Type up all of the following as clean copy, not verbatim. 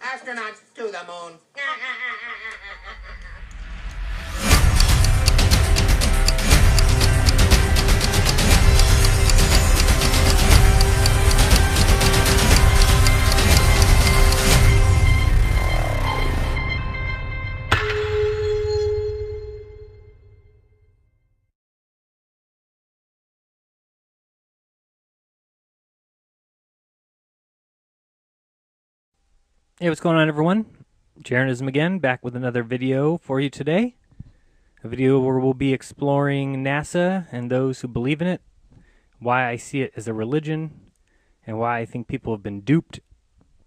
Astronauts to the moon. Hey, what's going on, everyone? Jaronism again, back with another video for you today. A video where we'll be exploring NASA and those who believe in it, why I see it as a religion, and why I think people have been duped.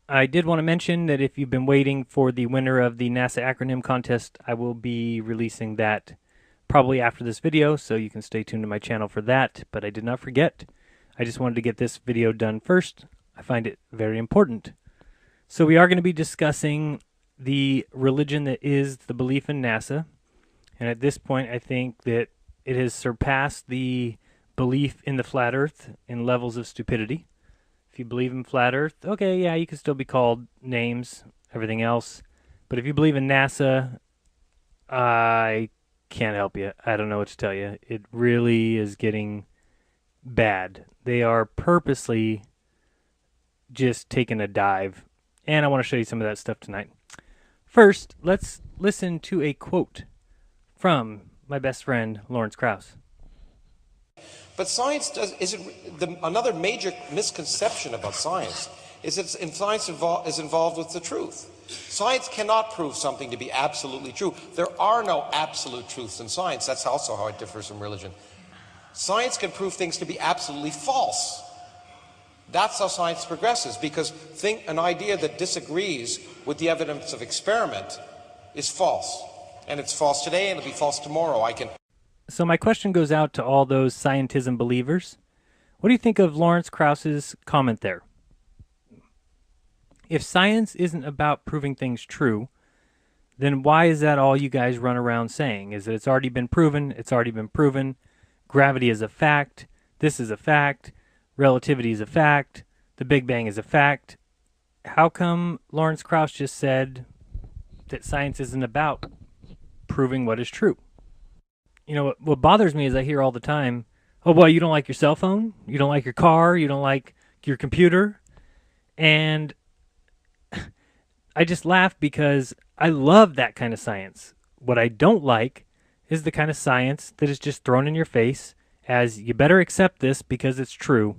I did want to mention that if you've been waiting for the winner of the NASA acronym contest, I will be releasing that probably after this video, so you can stay tuned to my channel for that, but I did not forget. I just wanted to get this video done first. I find it very important. So we are going to be discussing the religion that is the belief in NASA. And at this point, I think that it has surpassed the belief in the flat earth in levels of stupidity. If you believe in flat earth, okay, yeah, you can still be called names, everything else. But if you believe in NASA, I can't help you. I don't know what to tell you. It really is getting bad. They are purposely just taking a dive. And I want to show you some of that stuff tonight. First, let's listen to a quote from my best friend, Lawrence Krauss. But science another major misconception about science is that science is involved with the truth. Science cannot prove something to be absolutely true. There are no absolute truths in science. That's also how it differs from religion. Science can prove things to be absolutely false. That's how science progresses, because an idea that disagrees with the evidence of experiment is false. And it's false today, and it'll be false tomorrow. So my question goes out to all those scientism believers. What do you think of Lawrence Krauss's comment there? If science isn't about proving things true, then why is that all you guys run around saying? Is that it's already been proven, it's already been proven, gravity is a fact, this is a fact, relativity is a fact, the Big Bang is a fact. How come Lawrence Krauss just said that science isn't about proving what is true? You know, what bothers me is I hear all the time, oh, boy, you don't like your cell phone? You don't like your car? You don't like your computer? And I just laugh because I love that kind of science. What I don't like is the kind of science that is just thrown in your face as you better accept this because it's true.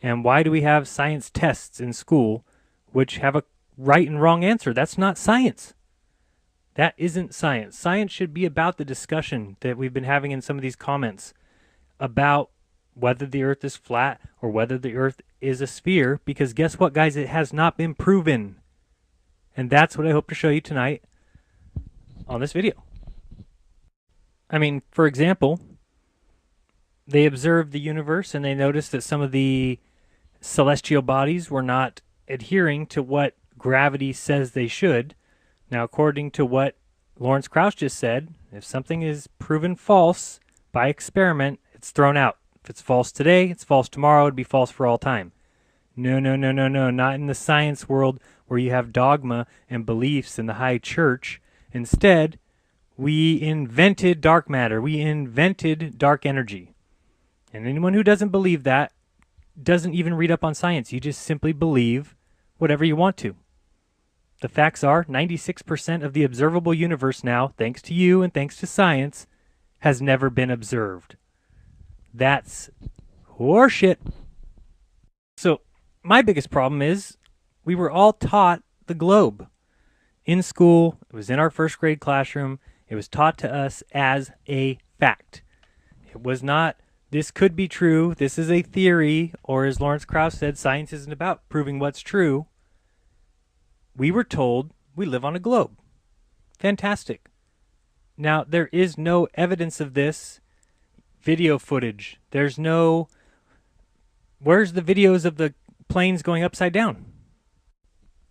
And why do we have science tests in school which have a right and wrong answer? That's not science. That isn't science. Science should be about the discussion that we've been having in some of these comments about whether the earth is flat or whether the earth is a sphere, because guess what, guys? It has not been proven. And that's what I hope to show you tonight on this video. I mean, for example, they observed the universe and they noticed that some of the celestial bodies were not adhering to what gravity says they should. Now, according to what Lawrence Krauss just said, if something is proven false by experiment, it's thrown out. If it's false today, it's false tomorrow, it'd be false for all time. No, no, no, no, no, not in the science world where you have dogma and beliefs in the high church. Instead, we invented dark matter. We invented dark energy. And anyone who doesn't believe that doesn't even read up on science. You just simply believe whatever you want to. The facts are 96% of the observable universe now, thanks to you and thanks to science, has never been observed. That's horseshit. So my biggest problem is we were all taught the globe. In school, it was in our first grade classroom. It was taught to us as a fact. It was not, this could be true, this is a theory, or as Lawrence Krauss said, science isn't about proving what's true. We were told we live on a globe. Fantastic. Now, there is no evidence of this video footage. There's no, where's the videos of the planes going upside down?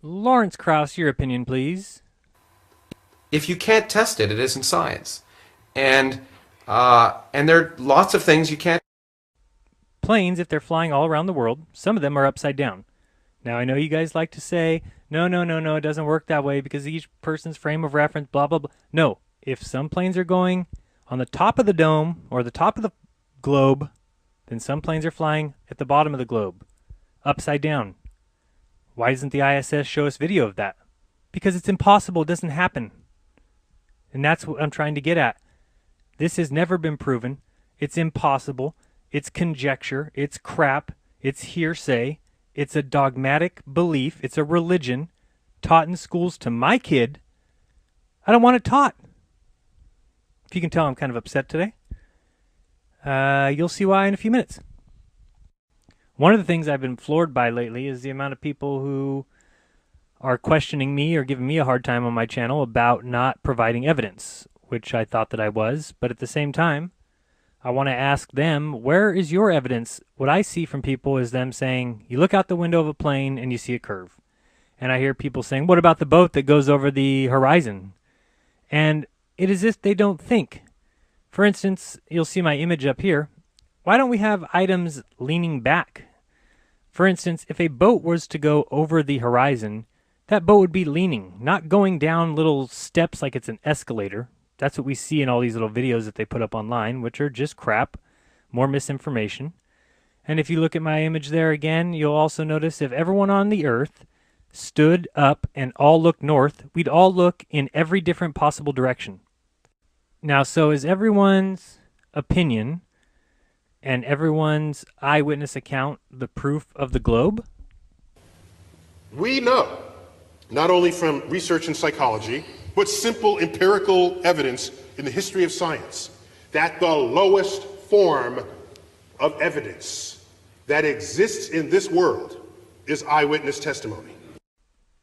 Lawrence Krauss, your opinion, please. If you can't test it, it isn't science. And there are lots of things you can't. Planes, if they're flying all around the world, some of them are upside down. Now, I know you guys like to say, no, no, no, no, it doesn't work that way because each person's frame of reference, blah, blah, blah. No, if some planes are going on the top of the dome or the top of the globe, then some planes are flying at the bottom of the globe, upside down. Why doesn't the ISS show us video of that? Because it's impossible. It doesn't happen. And that's what I'm trying to get at. This has never been proven. It's impossible. It's conjecture. It's crap. It's hearsay. It's a dogmatic belief. It's a religion taught in schools to my kid. I don't want it taught. If you can tell, I'm kind of upset today. You'll see why in a few minutes. One of the things I've been floored by lately is the amount of people who are questioning me or giving me a hard time on my channel about not providing evidence, which I thought that I was. But at the same time, I want to ask them, where is your evidence? What I see from people is them saying, you look out the window of a plane and you see a curve. And I hear people saying, what about the boat that goes over the horizon? And it is as if they don't think. For instance, you'll see my image up here. Why don't we have items leaning back? For instance, if a boat was to go over the horizon, that boat would be leaning, not going down little steps like it's an escalator. That's what we see in all these little videos that they put up online, which are just crap, more misinformation. And if you look at my image there again, you'll also notice if everyone on the earth stood up and all looked north, we'd all look in every different possible direction. Now, so is everyone's opinion and everyone's eyewitness account the proof of the globe? We know, not only from research in psychology, but simple empirical evidence in the history of science, that the lowest form of evidence that exists in this world is eyewitness testimony.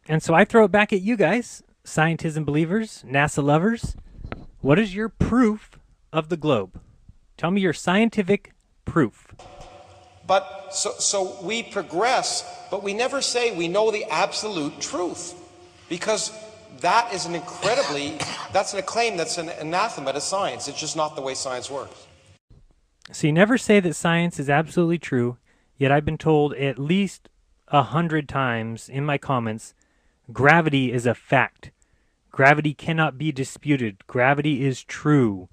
And so I throw it back at you guys, scientism believers, NASA lovers. What is your proof of the globe? Tell me your scientific proof. But so we progress, but we never say we know the absolute truth, because that is that's a claim that's an anathema to science. It's just not the way science works. So you never say that science is absolutely true, yet I've been told at least 100 times in my comments, gravity is a fact. Gravity cannot be disputed. Gravity is true.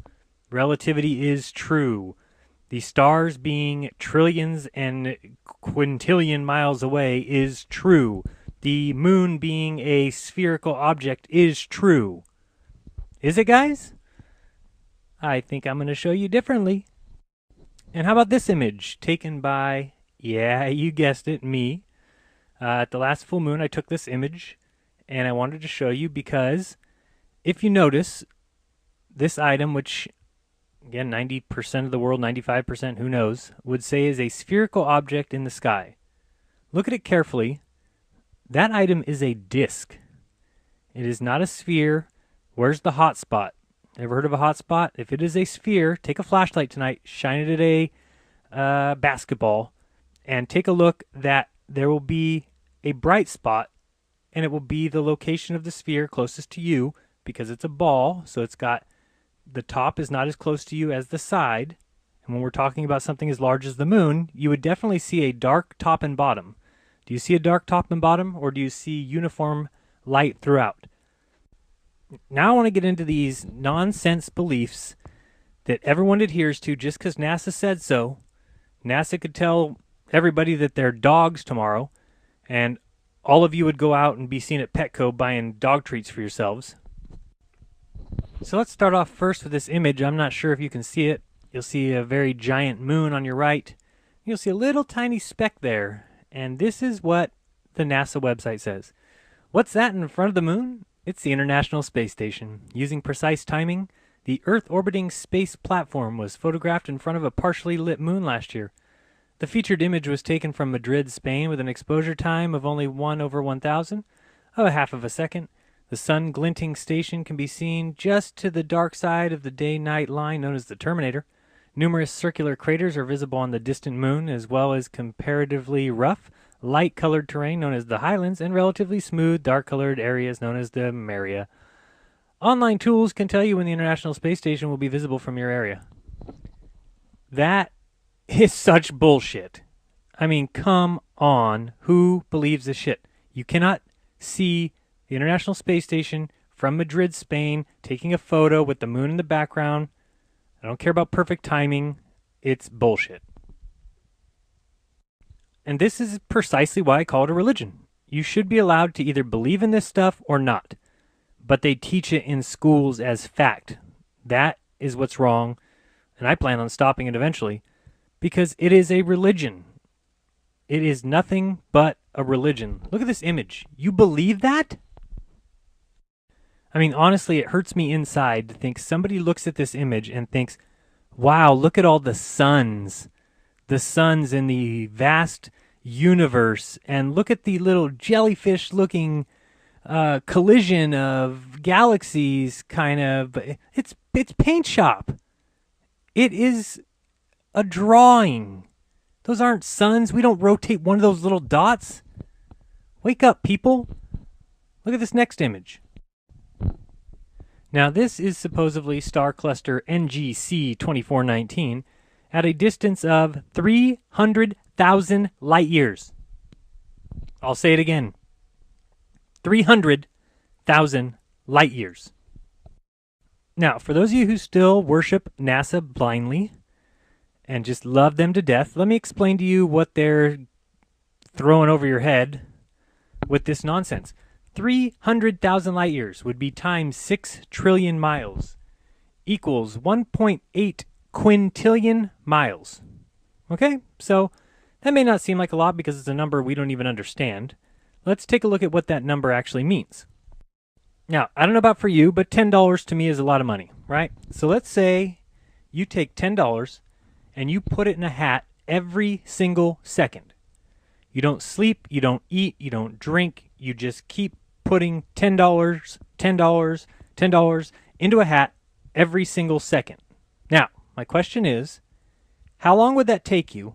Relativity is true. The stars being trillions and quintillion miles away is true. The moon being a spherical object is true. Is it, guys? I think I'm going to show you differently. And how about this image taken by, yeah, you guessed it, me. At the last full moon, I took this image, and I wanted to show you because if you notice, this item, which, again, 90% of the world, 95%, who knows, would say is a spherical object in the sky. Look at it carefully. That item is a disk. It is not a sphere. Where's the hot spot? Ever heard of a hot spot? If it is a sphere, take a flashlight tonight, shine it at a basketball, and take a look that there will be a bright spot, and it will be the location of the sphere closest to you because it's a ball, so it's got the top is not as close to you as the side. And when we're talking about something as large as the moon, you would definitely see a dark top and bottom. Do you see a dark top and bottom, or do you see uniform light throughout? Now I want to get into these nonsense beliefs that everyone adheres to just because NASA said so. NASA could tell everybody that they're dogs tomorrow, and all of you would go out and be seen at Petco buying dog treats for yourselves. So let's start off first with this image. I'm not sure if you can see it. You'll see a very giant moon on your right. You'll see a little tiny speck there. And this is what the NASA website says. What's that in front of the moon? It's the International Space Station. Using precise timing, the Earth-orbiting space platform was photographed in front of a partially lit moon last year. The featured image was taken from Madrid, Spain, with an exposure time of only 1/1000 of a half of a second. The sun-glinting station can be seen just to the dark side of the day-night line known as the Terminator. Numerous circular craters are visible on the distant moon, as well as comparatively rough, light-colored terrain known as the Highlands, and relatively smooth, dark-colored areas known as the Maria. Online tools can tell you when the International Space Station will be visible from your area. That is such bullshit. I mean, come on. Who believes this shit? You cannot see the International Space Station from Madrid, Spain, taking a photo with the moon in the background. I don't care about perfect timing. It's bullshit. And this is precisely why I call it a religion. You should be allowed to either believe in this stuff or not. But they teach it in schools as fact. That is what's wrong, and I plan on stopping it eventually, because it is a religion. It is nothing but a religion. Look at this image. You believe that? I mean, honestly, it hurts me inside to think somebody looks at this image and thinks, wow, look at all the suns. The suns in the vast universe, and look at the little jellyfish-looking collision of galaxies, kind of. It's paint shop. It is a drawing. Those aren't suns. We don't rotate one of those little dots. Wake up, people. Look at this next image. Now, this is supposedly star cluster NGC 2419 at a distance of 300,000 light years. I'll say it again. 300,000 light years. Now, for those of you who still worship NASA blindly and just love them to death, let me explain to you what they're throwing over your head with this nonsense. 300,000 light years would be times 6 trillion miles equals 1.8 quintillion miles. Okay, so that may not seem like a lot because it's a number we don't even understand. Let's take a look at what that number actually means. Now, I don't know about for you, but $10 to me is a lot of money, right? So let's say you take $10 and you put it in a hat every single second. You don't sleep, you don't eat, you don't drink, you just keep putting $10, $10, $10 into a hat every single second. Now, my question is, how long would that take you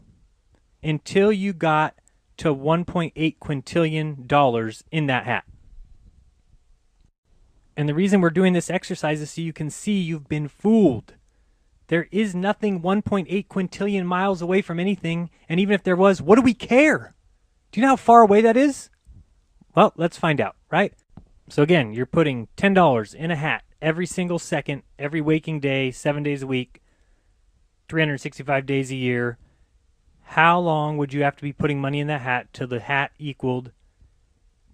until you got to $1.8 quintillion in that hat? And the reason we're doing this exercise is so you can see you've been fooled. There is nothing 1.8 quintillion miles away from anything, and even if there was, what do we care? Do you know how far away that is? Well, let's find out, right? So again, you're putting $10 in a hat every single second, every waking day, 7 days a week, 365 days a year. How long would you have to be putting money in that hat till the hat equaled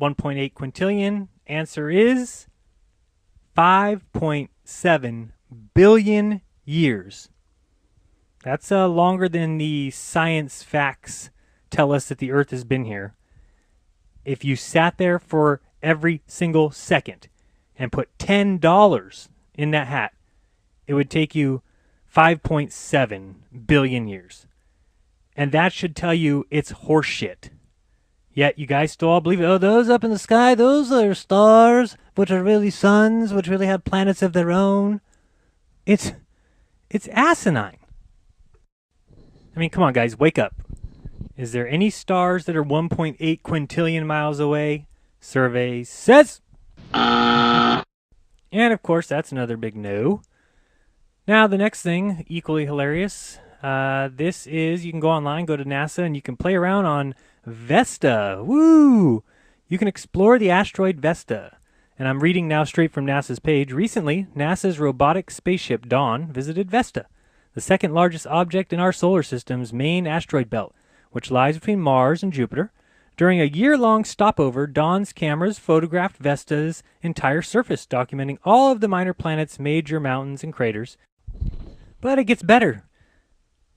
1.8 quintillion? Answer is 5.7 billion years. That's longer than the science facts tell us that the Earth has been here. If you sat there for every single second and put $10 in that hat, it would take you 5.7 billion years. And that should tell you it's horseshit. Yet you guys still all believe it. Oh, those up in the sky, those are stars, which are really suns, which really have planets of their own. It's asinine. I mean, come on, guys, wake up. Is there any stars that are 1.8 quintillion miles away? Survey says. And of course, that's another big no. Now, the next thing, equally hilarious. This is, you can go online, go to NASA, and you can play around on Vesta. Woo! You can explore the asteroid Vesta. And I'm reading now straight from NASA's page. Recently, NASA's robotic spaceship Dawn visited Vesta, the second largest object in our solar system's main asteroid belt, which lies between Mars and Jupiter. During a year-long stopover, Dawn's cameras photographed Vesta's entire surface, documenting all of the minor planets' major mountains and craters. But it gets better.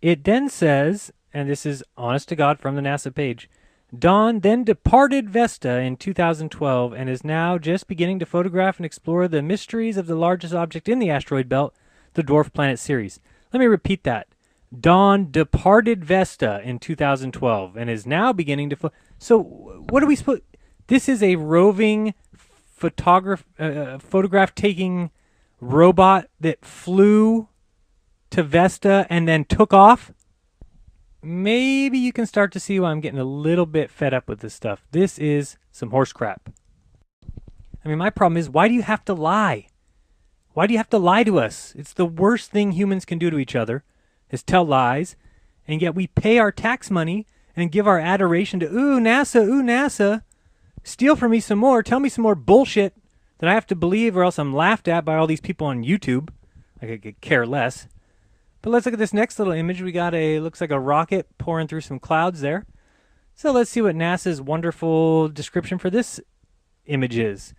It then says, and this is honest to God from the NASA page, Dawn then departed Vesta in 2012 and is now just beginning to photograph and explore the mysteries of the largest object in the asteroid belt, the dwarf planet Ceres. Let me repeat that. Dawn departed Vesta in 2012 and is now beginning to... So what are we supposed... This is a roving photograph-taking robot that flew to Vesta and then took off? Maybe you can start to see why I'm getting a little bit fed up with this stuff. This is some horse crap. I mean, my problem is, why do you have to lie? Why do you have to lie to us? It's the worst thing humans can do to each other, is tell lies, and yet we pay our tax money and give our adoration to, ooh, NASA, Steal from me some more. Tell me some more bullshit that I have to believe, or else I'm laughed at by all these people on YouTube. I could care less. But let's look at this next little image. We got looks like a rocket pouring through some clouds there. So let's see what NASA's wonderful description for this image is.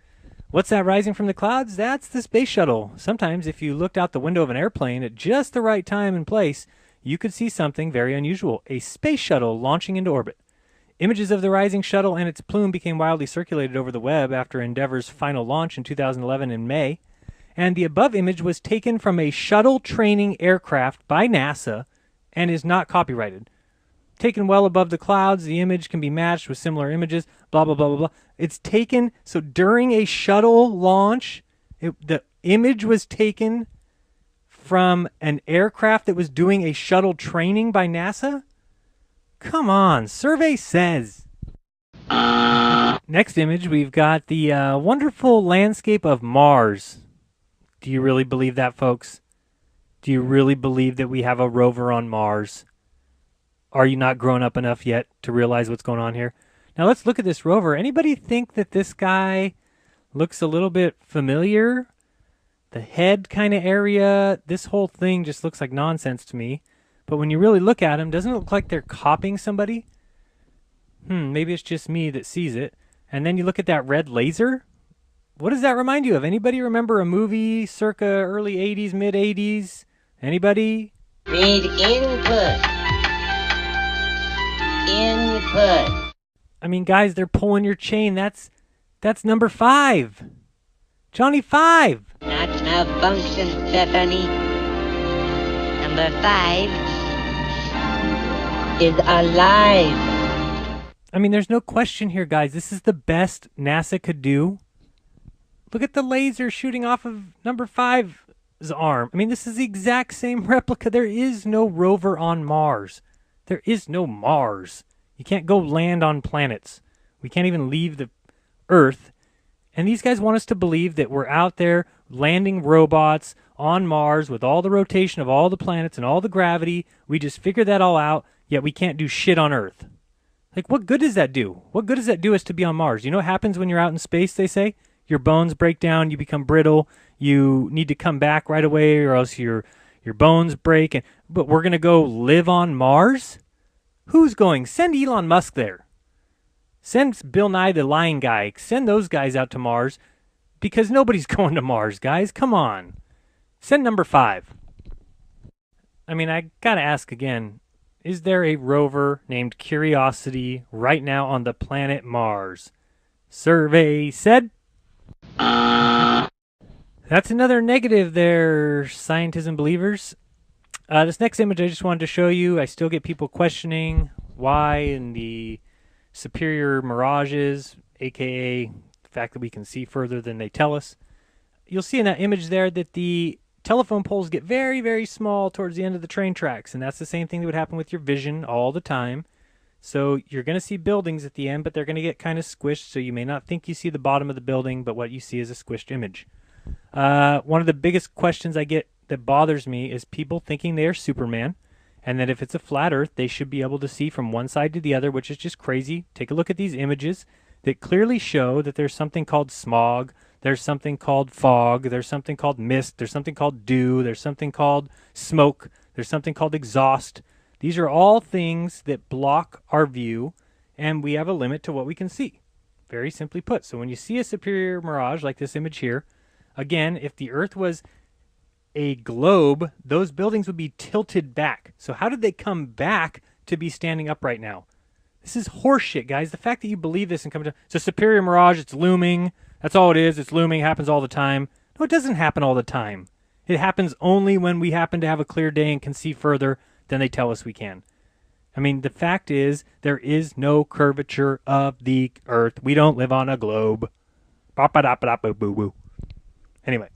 What's that rising from the clouds? That's the space shuttle. Sometimes if you looked out the window of an airplane at just the right time and place, you could see something very unusual, a space shuttle launching into orbit. Images of the rising shuttle and its plume became widely circulated over the web after Endeavour's final launch in 2011 in May. And the above image was taken from a shuttle training aircraft by NASA and is not copyrighted. Taken well above the clouds, the image can be matched with similar images, blah, blah, blah, blah, blah. It's taken, so during a shuttle launch, the image was taken from an aircraft that was doing a shuttle training by NASA? Come on, survey says. Next image, we've got the wonderful landscape of Mars. Do you really believe that, folks? Do you really believe that we have a rover on Mars? Are you not grown up enough yet to realize what's going on here? Now let's look at this rover. Anybody think that this guy looks a little bit familiar? The head kind of area, this whole thing just looks like nonsense to me. But when you really look at him, doesn't it look like they're copying somebody? Maybe it's just me that sees it. And then you look at that red laser. What does that remind you of? Anybody remember a movie circa early 80s, mid 80s? Anybody? Read input. Input. I mean, guys, they're pulling your chain. That's number 5. Johnny 5. Not malfunction, Stephanie. Number 5 is alive. I mean, there's no question here, guys. This is the best NASA could do. Look at the laser shooting off of number 5's arm. I mean, this is the exact same replica. There is no rover on Mars. There is no Mars. You can't go land on planets. We can't even leave the Earth. And these guys want us to believe that we're out there landing robots on Mars with all the rotation of all the planets and all the gravity. We just figured that all out, yet we can't do shit on Earth. Like, what good does that do? What good does that do us to be on Mars? You know what happens when you're out in space, they say? Your bones break down, you become brittle, you need to come back right away or else your bones break. But we're going to go live on Mars? Who's going? Send Elon Musk there. Send Bill Nye the Lying Guy. Send those guys out to Mars because nobody's going to Mars, guys. Come on. Send number 5. I mean, I got to ask again, is there a rover named Curiosity right now on the planet Mars? Survey said. That's another negative there, scientism believers. This next image I just wanted to show you, I still get people questioning why in the superior mirages, aka the fact that we can see further than they tell us. You'll see in that image there that the telephone poles get very, very small towards the end of the train tracks, and that's the same thing that would happen with your vision all the time. So you're going to see buildings at the end, but they're going to get kind of squished, so you may not think you see the bottom of the building, but what you see is a squished image. One of the biggest questions I get that bothers me is people thinking they are Superman, and that if it's a flat Earth, they should be able to see from one side to the other, which is just crazy. Take a look at these images that clearly show that there's something called smog, there's something called fog, there's something called mist, there's something called dew, there's something called smoke, there's something called exhaust. These are all things that block our view, and we have a limit to what we can see. Very simply put. So when you see a superior mirage like this image here, again, if the Earth was a globe, those buildings would be tilted back. So how did they come back to be standing up right now? This is horseshit, guys. The fact that you believe this and come to it's a superior mirage, it's looming. That's all it is. It's looming. It happens all the time. No, it doesn't happen all the time. It happens only when we happen to have a clear day and can see further than they tell us we can. I mean, the fact is there is no curvature of the Earth. We don't live on a globe. Anyway,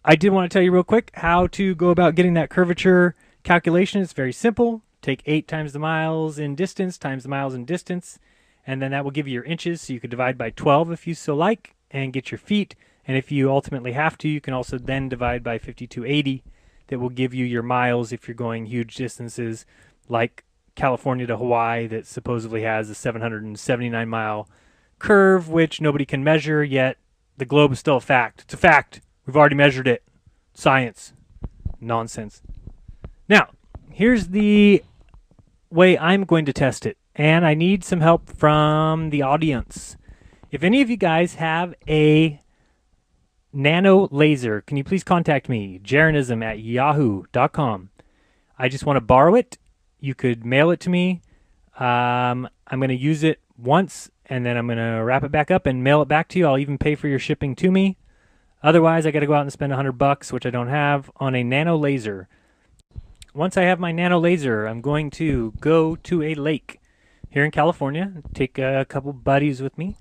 I did want to tell you real quick how to go about getting that curvature calculation. It's very simple. Take 8 times the miles in distance times the miles in distance, and then that will give you your inches, so you could divide by 12 if you so like, and get your feet. And if you ultimately have to, you can also then divide by 5280. That will give you your miles if you're going huge distances, like California to Hawaii that supposedly has a 779-mile curve which nobody can measure, yet the globe is still a fact. It's a fact. We've already measured it. Science. Nonsense. Now, here's the way I'm going to test it, and I need some help from the audience. If any of you guys have a nano laser, can you please contact me, jeranism@yahoo.com. I just want to borrow it. You could mail it to me. I'm going to use it once, and then I'm going to wrap it back up and mail it back to you. I'll even pay for your shipping to me. Otherwise, I got to go out and spend $100, which I don't have, on a nano laser. Once I have my nano laser, I'm going to go to a lake here in California, take a couple buddies with me,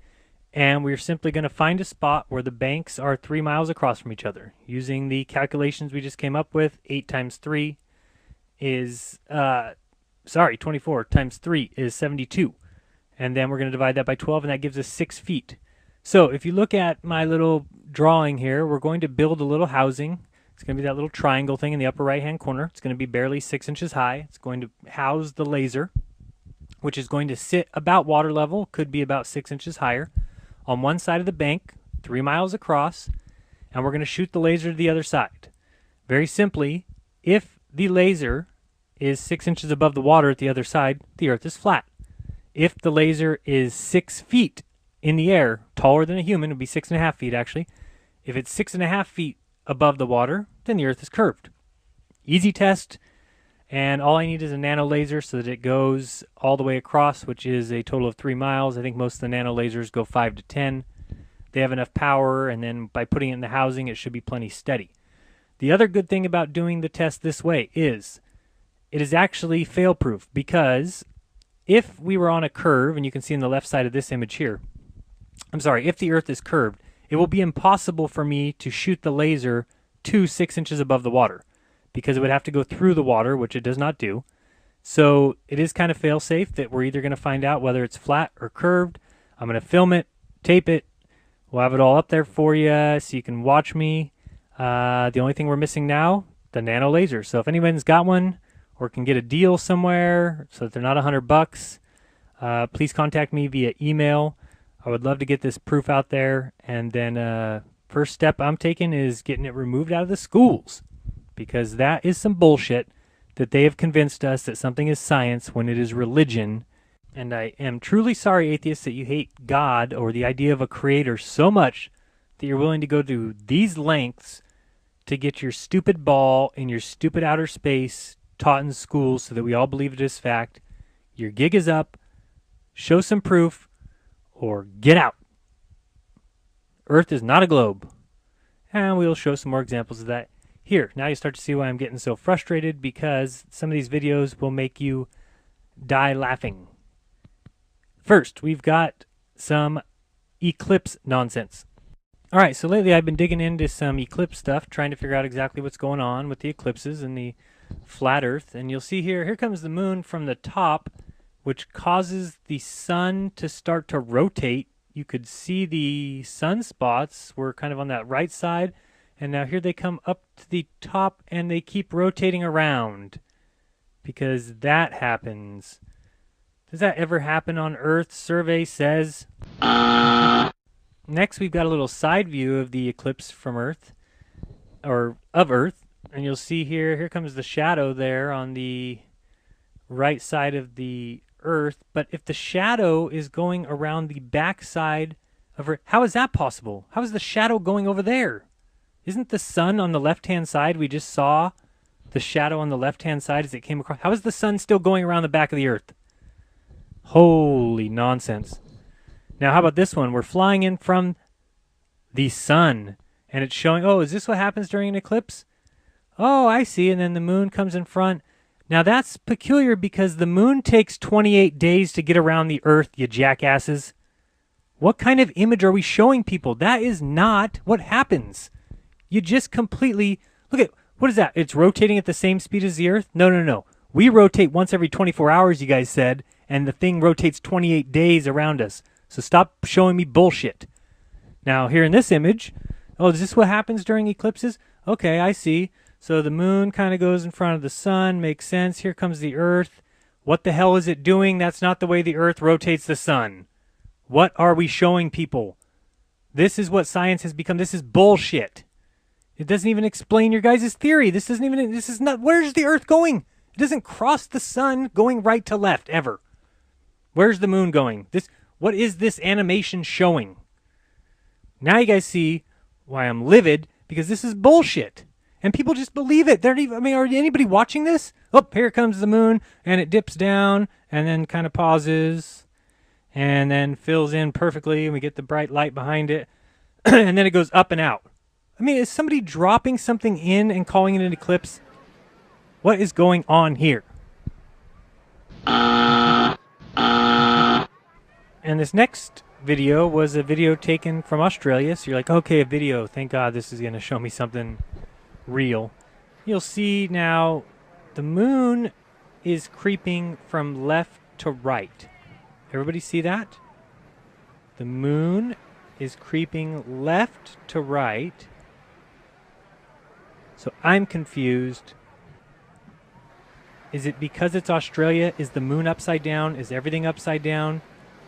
and we're simply going to find a spot where the banks are 3 miles across from each other. Using the calculations we just came up with, 8 times 3 is, 24 times 3 is 72. And then we're going to divide that by 12, and that gives us 6 feet. So if you look at my little drawing here, we're going to build a little housing. It's going to be that little triangle thing in the upper right-hand corner. It's going to be barely 6 inches high. It's going to house the laser, which is going to sit about water level, could be about 6 inches higher, on one side of the bank, 3 miles across, and we're going to shoot the laser to the other side. Very simply, if the laser is 6 inches above the water at the other side, the Earth is flat. If the laser is 6 feet in the air, taller than a human, it would be 6.5 feet actually. If it's 6.5 feet above the water, then the Earth is curved. Easy test, and all I need is a nano laser so that it goes all the way across, which is a total of 3 miles. I think most of the nano lasers go 5 to 10. They have enough power, and then by putting it in the housing, it should be plenty steady. The other good thing about doing the test this way is it is actually fail-proof, because if we were on a curve, and you can see in the left side of this image here, if the Earth is curved, it will be impossible for me to shoot the laser to 6 inches above the water, because it would have to go through the water, which it does not do. So it is kind of fail-safe that we're either going to find out whether it's flat or curved. I'm going to film it, tape it. We'll have it all up there for you so you can watch me. The only thing we're missing now, the nano laser. So if anyone's got one or can get a deal somewhere so that they're not $100, please contact me via email. I would love to get this proof out there. And then first step I'm taking is getting it removed out of the schools, because that is some bullshit that they have convinced us that something is science when it is religion. And I am truly sorry, atheists, that you hate God or the idea of a creator so much that you're willing to go to these lengths to get your stupid ball in your stupid outer space taught in schools so that we all believe it is fact. Your gig is up. Show some proof or get out. Earth is not a globe. And we'll show some more examples of that here. Now you start to see why I'm getting so frustrated, because some of these videos will make you die laughing. First, we've got some eclipse nonsense. All right, so lately I've been digging into some eclipse stuff, trying to figure out exactly what's going on with the eclipses and the flat Earth. And you'll see here comes the moon from the top, which causes the sun to start to rotate. You could see the sunspots were kind of on that right side, and now here they come up to the top and they keep rotating around, because that happens. Does that ever happen on Earth? Survey says. Next, we've got a little side view of the eclipse from Earth, or of Earth, and you'll see here comes the shadow there on the right side of the Earth. But if the shadow is going around the back side of Earth, how is that possible? How is the shadow going over there? Isn't the sun on the left-hand side? We just saw the shadow on the left-hand side as it came across. How is the sun still going around the back of the Earth? Holy nonsense. Now, how about this one? We're flying in from the sun, and it's showing, oh, is this what happens during an eclipse? Oh, I see, and then the moon comes in front. Now, that's peculiar, because the moon takes 28 days to get around the Earth, you jackasses. What kind of image are we showing people? That is not what happens. You just completely, look at, what is that? It's rotating at the same speed as the Earth? No, no, no. We rotate once every 24 hours, you guys said, and the thing rotates 28 days around us. So stop showing me bullshit. Now, here in this image, oh, is this what happens during eclipses? Okay, I see. So the moon kind of goes in front of the sun. Makes sense. Here comes the Earth. What the hell is it doing? That's not the way the Earth rotates the sun. What are we showing people? This is what science has become. This is bullshit. It doesn't even explain your guys' theory. This is not, where's the Earth going? It doesn't cross the sun going right to left, ever. Where's the moon going? What is this animation showing? Now you guys see why I'm livid, because this is bullshit. And people just believe it. They're even, I mean, are anybody watching this? Oh, here comes the moon, and it dips down, and then kind of pauses, and then fills in perfectly, and we get the bright light behind it, and then it goes up and out. I mean, is somebody dropping something in and calling it an eclipse? What is going on here? And this next video was a video taken from Australia, so you're like, okay, a video, thank God this is going to show me something real. You'll see now the moon is creeping from left to right. Everybody see that? The moon is creeping left to right. So I'm confused. Is it because it's Australia? Is the moon upside down? Is everything upside down?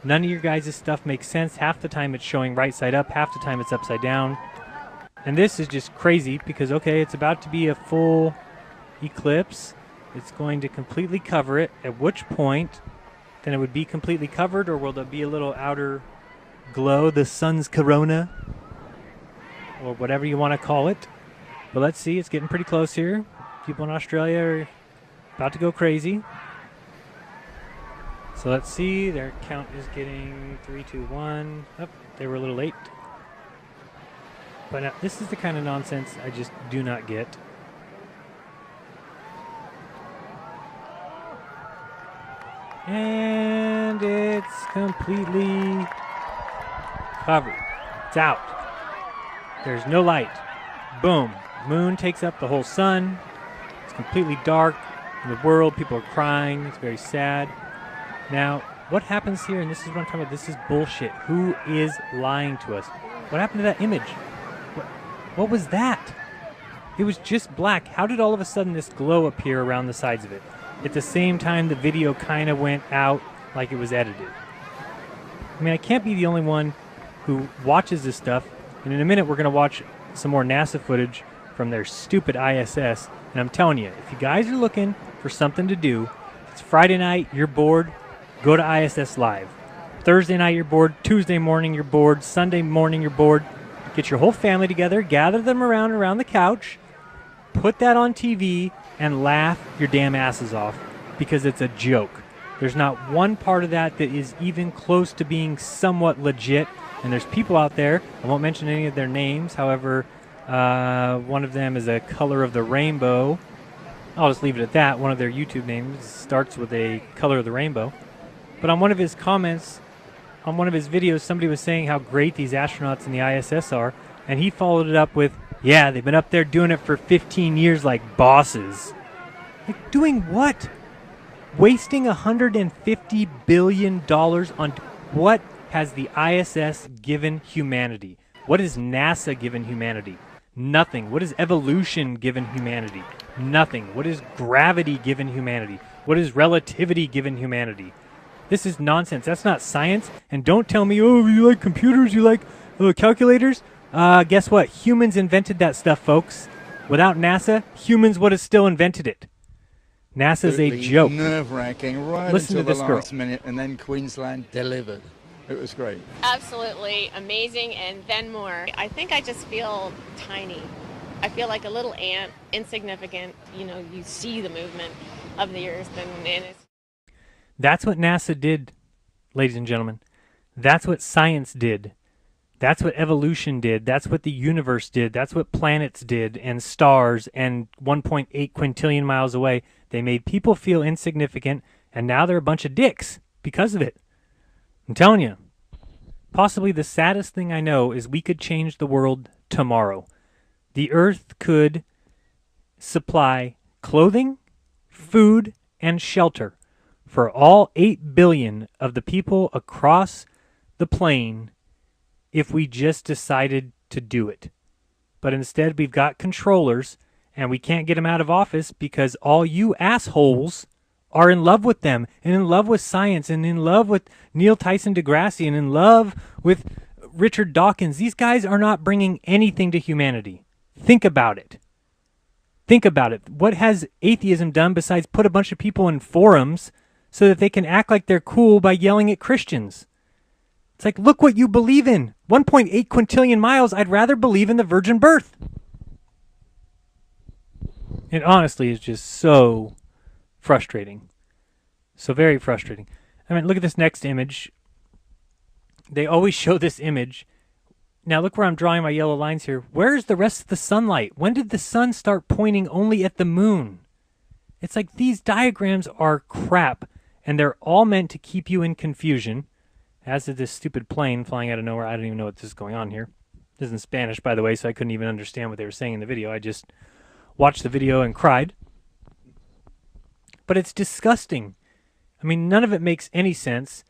None of your guys' stuff makes sense. Half the time it's showing right side up, half the time it's upside down. And this is just crazy because, okay, it's about to be a full eclipse. It's going to completely cover it. At which point, then it would be completely covered, or will there be a little outer glow, the sun's corona, or whatever you want to call it. But let's see, it's getting pretty close here. People in Australia are about to go crazy. So let's see, their count is getting 3, 2, 1. Oh, they were a little late. But now, this is the kind of nonsense I just do not get. And it's completely covered. It's out. There's no light. Boom. Moon takes up the whole sun. It's completely dark in the world. People are crying. It's very sad. Now, what happens here, and this is what I'm talking about, this is bullshit. Who is lying to us? What happened to that image? What was that? It was just black. How did all of a sudden this glow appear around the sides of it? At the same time, the video kind of went out like it was edited. I mean, I can't be the only one who watches this stuff. And in a minute, we're going to watch some more NASA footage from their stupid ISS. And I'm telling you, if you guys are looking for something to do, it's Friday night, you're bored, go to ISS Live. Thursday night, you're bored. Tuesday morning, you're bored. Sunday morning, you're bored. Get your whole family together, gather them around the couch, put that on TV, and laugh your damn asses off because it's a joke. There's not one part of that that is even close to being somewhat legit. And there's people out there, I won't mention any of their names, however, one of them is a color of the rainbow. I'll just leave it at that. One of their YouTube names starts with a color of the rainbow. But on one of his comments, on one of his videos, somebody was saying how great these astronauts in the ISS are, and he followed it up with, yeah, they've been up there doing it for 15 years like bosses. Like, doing what? Wasting $150 billion on what has the ISS given humanity? What has NASA given humanity? Nothing. What has evolution given humanity? Nothing. What has gravity given humanity? What has relativity given humanity? This is nonsense. That's not science. And don't tell me, oh, you like computers, you like calculators. Guess what? Humans invented that stuff, folks. Without NASA, humans would have still invented it. NASA's a joke. Nerve-wracking right Listen until to the this last minute, and then Queensland delivered. It was great. Absolutely amazing, and then more. I think I just feel tiny. I feel like a little ant, insignificant. You know, you see the movement of the Earth, and it's... That's what NASA did, ladies and gentlemen. That's what science did. That's what evolution did. That's what the universe did. That's what planets did, and stars, and 1.8 quintillion miles away. They made people feel insignificant, and now they're a bunch of dicks because of it. I'm telling you. Possibly the saddest thing I know is we could change the world tomorrow. The Earth could supply clothing, food, and shelter for all 8 billion of the people across the plane if we just decided to do it. But instead, we've got controllers, and we can't get them out of office because all you assholes are in love with them and in love with science and in love with Neil Tyson deGrasse and in love with Richard Dawkins. These guys are not bringing anything to humanity. Think about it. Think about it. What has atheism done besides put a bunch of people in forums so that they can act like they're cool by yelling at Christians? It's like, look what you believe in. 1.8 quintillion miles, I'd rather believe in the virgin birth. It honestly is just so frustrating. So very frustrating. I mean, look at this next image. They always show this image. Now look where I'm drawing my yellow lines here. Where's the rest of the sunlight? When did the sun start pointing only at the moon? It's like these diagrams are crap, and they're all meant to keep you in confusion, as is this stupid plane flying out of nowhere. I don't even know what this is going on here. This is in Spanish, by the way, so I couldn't even understand what they were saying in the video. I just watched the video and cried. But it's disgusting. I mean, none of it makes any sense.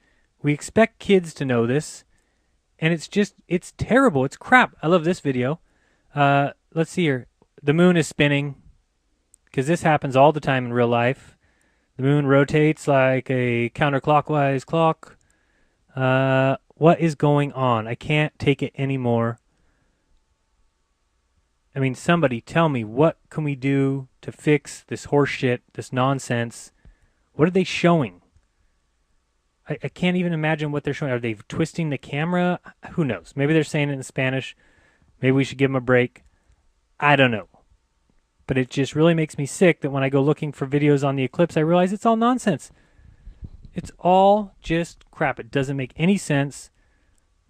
We expect kids to know this, and it's terrible. It's crap. I love this video. Let's see here. The moon is spinning, because this happens all the time in real life. The moon rotates like a counterclockwise clock. What is going on? I can't take it anymore. I mean, somebody tell me, what can we do to fix this horse shit, this nonsense? What are they showing? I can't even imagine what they're showing. Are they twisting the camera? Who knows? Maybe they're saying it in Spanish. Maybe we should give them a break. I don't know. But it just really makes me sick that when I go looking for videos on the eclipse, I realize it's all nonsense. It's all just crap. It doesn't make any sense.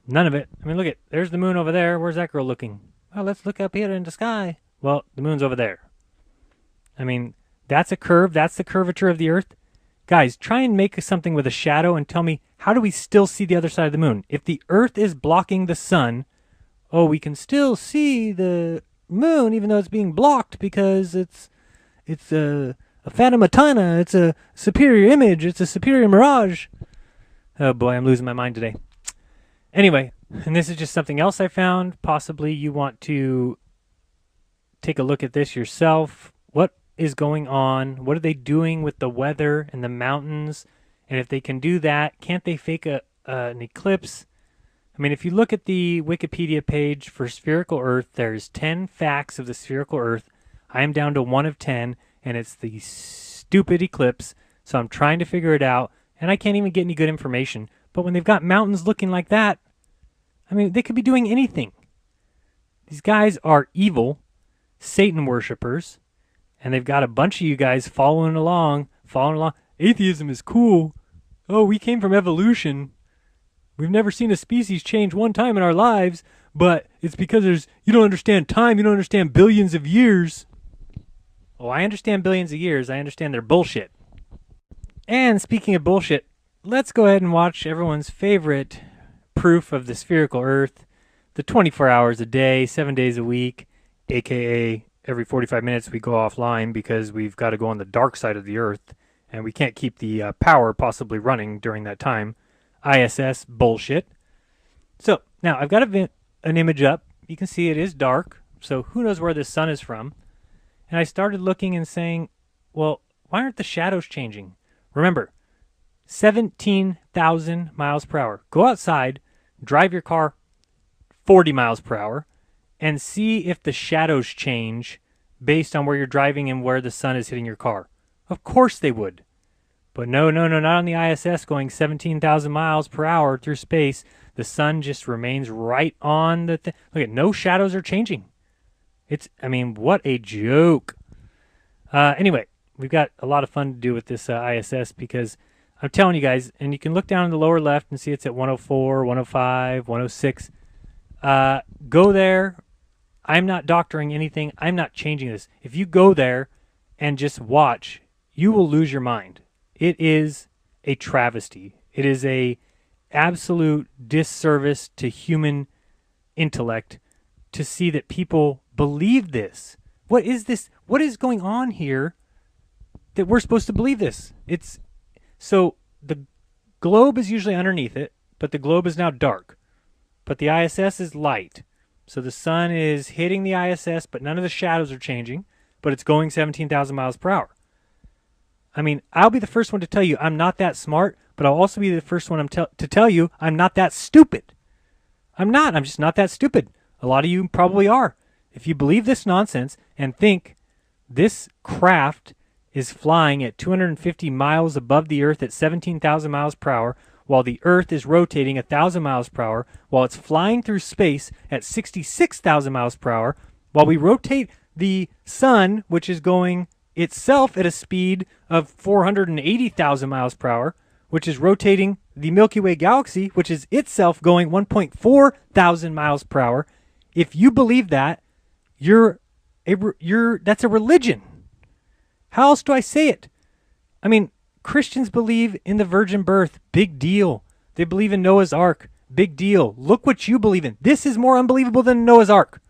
None of it. I mean, look at, there's the moon over there. Where's that girl looking? Oh, let's look up here in the sky. Well, the moon's over there. I mean, that's a curve. That's the curvature of the Earth. Guys, try and make something with a shadow and tell me, how do we still see the other side of the moon? If the Earth is blocking the sun, oh, we can still see the moon even though it's being blocked because it's a phantomatana. It's a superior image. It's a superior mirage. Oh boy, I'm losing my mind today. Anyway, and this is just something else I found. Possibly you want to take a look at this yourself. What is going on? What are they doing with the weather and the mountains? And if they can do that, can't they fake an eclipse? I mean, if you look at the Wikipedia page for spherical Earth, there's 10 facts of the spherical Earth. I am down to 1 of 10, and it's the stupid eclipse. So I'm trying to figure it out, and I can't even get any good information. But when they've got mountains looking like that, I mean, they could be doing anything. These guys are evil Satan worshipers, and they've got a bunch of you guys following along. Atheism is cool. Oh, we came from evolution. We've never seen a species change one time in our lives, but it's because you don't understand time. You don't understand billions of years. Oh, I understand billions of years. I understand their bullshit. And speaking of bullshit, let's go ahead and watch everyone's favorite proof of the spherical Earth, the 24 hours a day, 7 days a week, aka every 45 minutes we go offline because we've got to go on the dark side of the Earth, and we can't keep the power possibly running during that time. ISS bullshit. So, now I've got an image up. You can see it is dark, so who knows where the sun is from. And I started looking and saying, well, why aren't the shadows changing? Remember, 17,000 miles per hour. Go outside, drive your car 40 miles per hour, and see if the shadows change based on where you're driving and where the sun is hitting your car. Of course they would. But no, not on the ISS going 17,000 miles per hour through space. The sun just remains right on the thing. Look at, no shadows are changing. What a joke. Anyway, we've got a lot of fun to do with this ISS because I'm telling you guys, and you can look down in the lower left and see it's at 104, 105, 106. Go there. I'm not doctoring anything. I'm not changing this. If you go there and just watch, you will lose your mind. It is a travesty. It is a absolute disservice to human intellect to see that people believe this. What is this? What is going on here that we're supposed to believe this? So the globe is usually underneath it, but the globe is now dark. But the ISS is light. So the sun is hitting the ISS, but none of the shadows are changing, but it's going 17,000 miles per hour. I mean, I'll be the first one to tell you I'm not that smart, but I'll also be the first one to tell you I'm not that stupid. I'm not. I'm just not that stupid. A lot of you probably are. If you believe this nonsense and think this craft is flying at 250 miles above the Earth at 17,000 miles per hour, while the Earth is rotating 1,000 miles per hour, while it's flying through space at 66,000 miles per hour, while we rotate the sun, which is going itself at a speed of 480,000 miles per hour, which is rotating the Milky Way galaxy, which is itself going 1.4 thousand miles per hour. If you believe that, that's a religion. How else do I say it? I mean, Christians believe in the virgin birth. Big deal. They believe in Noah's Ark. Big deal. Look what you believe in. This is more unbelievable than Noah's Ark.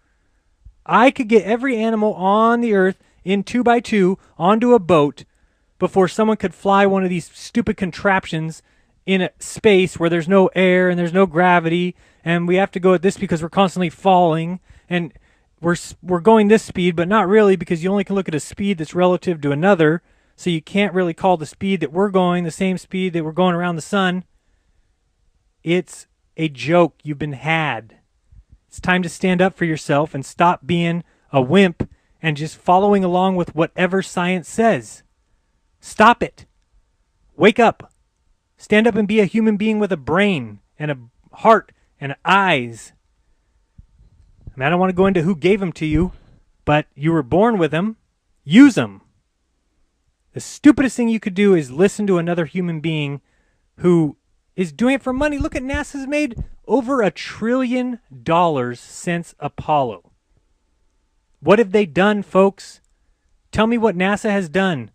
I could get every animal on the earth in 2x2 onto a boat before someone could fly one of these stupid contraptions in a space where there's no air and there's no gravity, and we have to go at this because we're constantly falling, and we're going this speed, but not really, because you only can look at a speed that's relative to another, so you can't really call the speed that we're going the same speed that we're going around the sun. It's a joke. You've been had. It's time to stand up for yourself and stop being a wimp and just following along with whatever science says. Stop it. Wake up. Stand up and be a human being with a brain and a heart and eyes. I mean, I don't want to go into who gave them to you, but you were born with them. Use them. The stupidest thing you could do is listen to another human being who is doing it for money. Look at NASA's made over $1 trillion since Apollo. What have they done, folks? Tell me what NASA has done.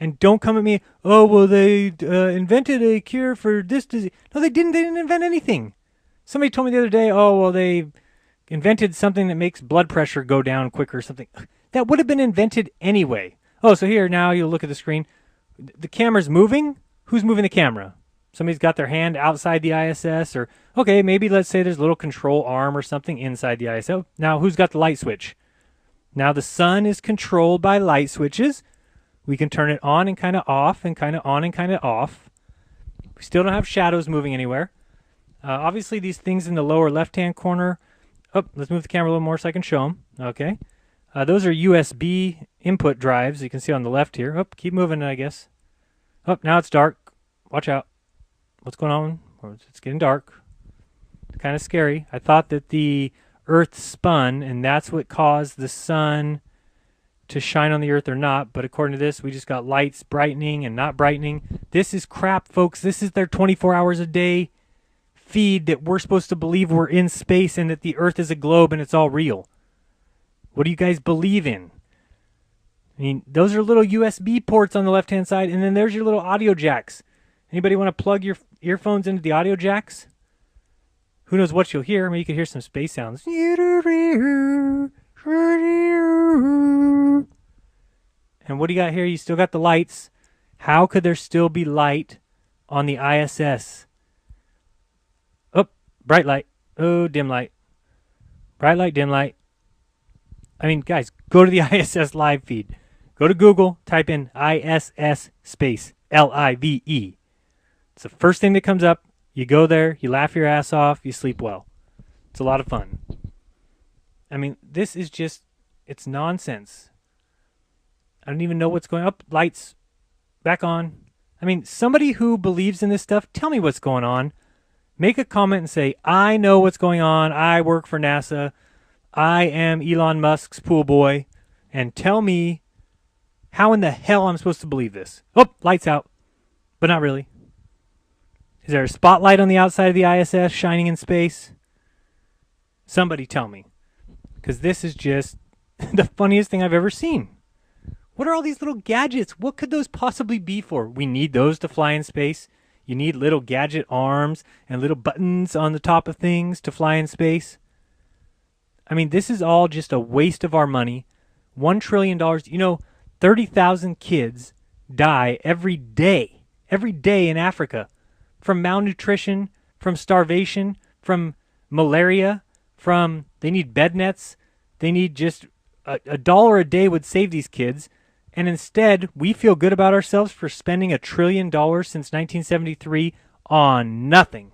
And don't come at me, oh, well, they invented a cure for this disease. No, they didn't. They didn't invent anything. Somebody told me the other day, oh, well, they invented something that makes blood pressure go down quicker or something. That would have been invented anyway. Oh, so here, now you look at the screen. The camera's moving. Who's moving the camera? Somebody's got their hand outside the ISS, or, okay, maybe let's say there's a little control arm or something inside the ISS. Now, who's got the light switch? Now, the sun is controlled by light switches. We can turn it on and kind of off and kind of on and kind of off. We still don't have shadows moving anywhere. Obviously, these things in the lower left-hand corner. Oh, let's move the camera a little more so I can show them. Okay. Those are USB input drives. You can see on the left here. Oh, keep moving, I guess. Oh, now it's dark. Watch out. What's going on? It's getting dark. It's kind of scary. I thought that the Earth spun, and that's what caused the sun to shine on the Earth or not. But according to this, we just got lights brightening and not brightening. This is crap, folks. This is their 24 hours a day feed that we're supposed to believe we're in space and that the Earth is a globe and it's all real. What do you guys believe in? I mean, those are little USB ports on the left-hand side, and then there's your little audio jacks. Anybody want to plug your earphones into the audio jacks? Who knows what you'll hear? I mean, you could hear some space sounds. And what do you got here? You still got the lights. How could there still be light on the ISS? Oh, bright light. Oh, dim light. Bright light, dim light. I mean, guys, go to the ISS live feed. Go to Google, type in ISS space, LIVE. It's the first thing that comes up. You go there, you laugh your ass off, you sleep well. It's a lot of fun. I mean, this is just, it's nonsense. I don't even know what's going up. Lights back on. I mean, somebody who believes in this stuff, tell me what's going on. Make a comment and say, I know what's going on. I work for NASA. I am Elon Musk's pool boy. And tell me how in the hell I'm supposed to believe this. Oh, lights out. But not really. Is there a spotlight on the outside of the ISS shining in space? Somebody tell me. Because this is just the funniest thing I've ever seen. What are all these little gadgets? What could those possibly be for? We need those to fly in space. You need little gadget arms and little buttons on the top of things to fly in space. I mean, this is all just a waste of our money. $1 trillion. You know, 30,000 kids die every day in Africa. From malnutrition, from starvation, from malaria, from they need bed nets. They need just $1 a day would save these kids. And instead, we feel good about ourselves for spending $1 trillion since 1973 on nothing.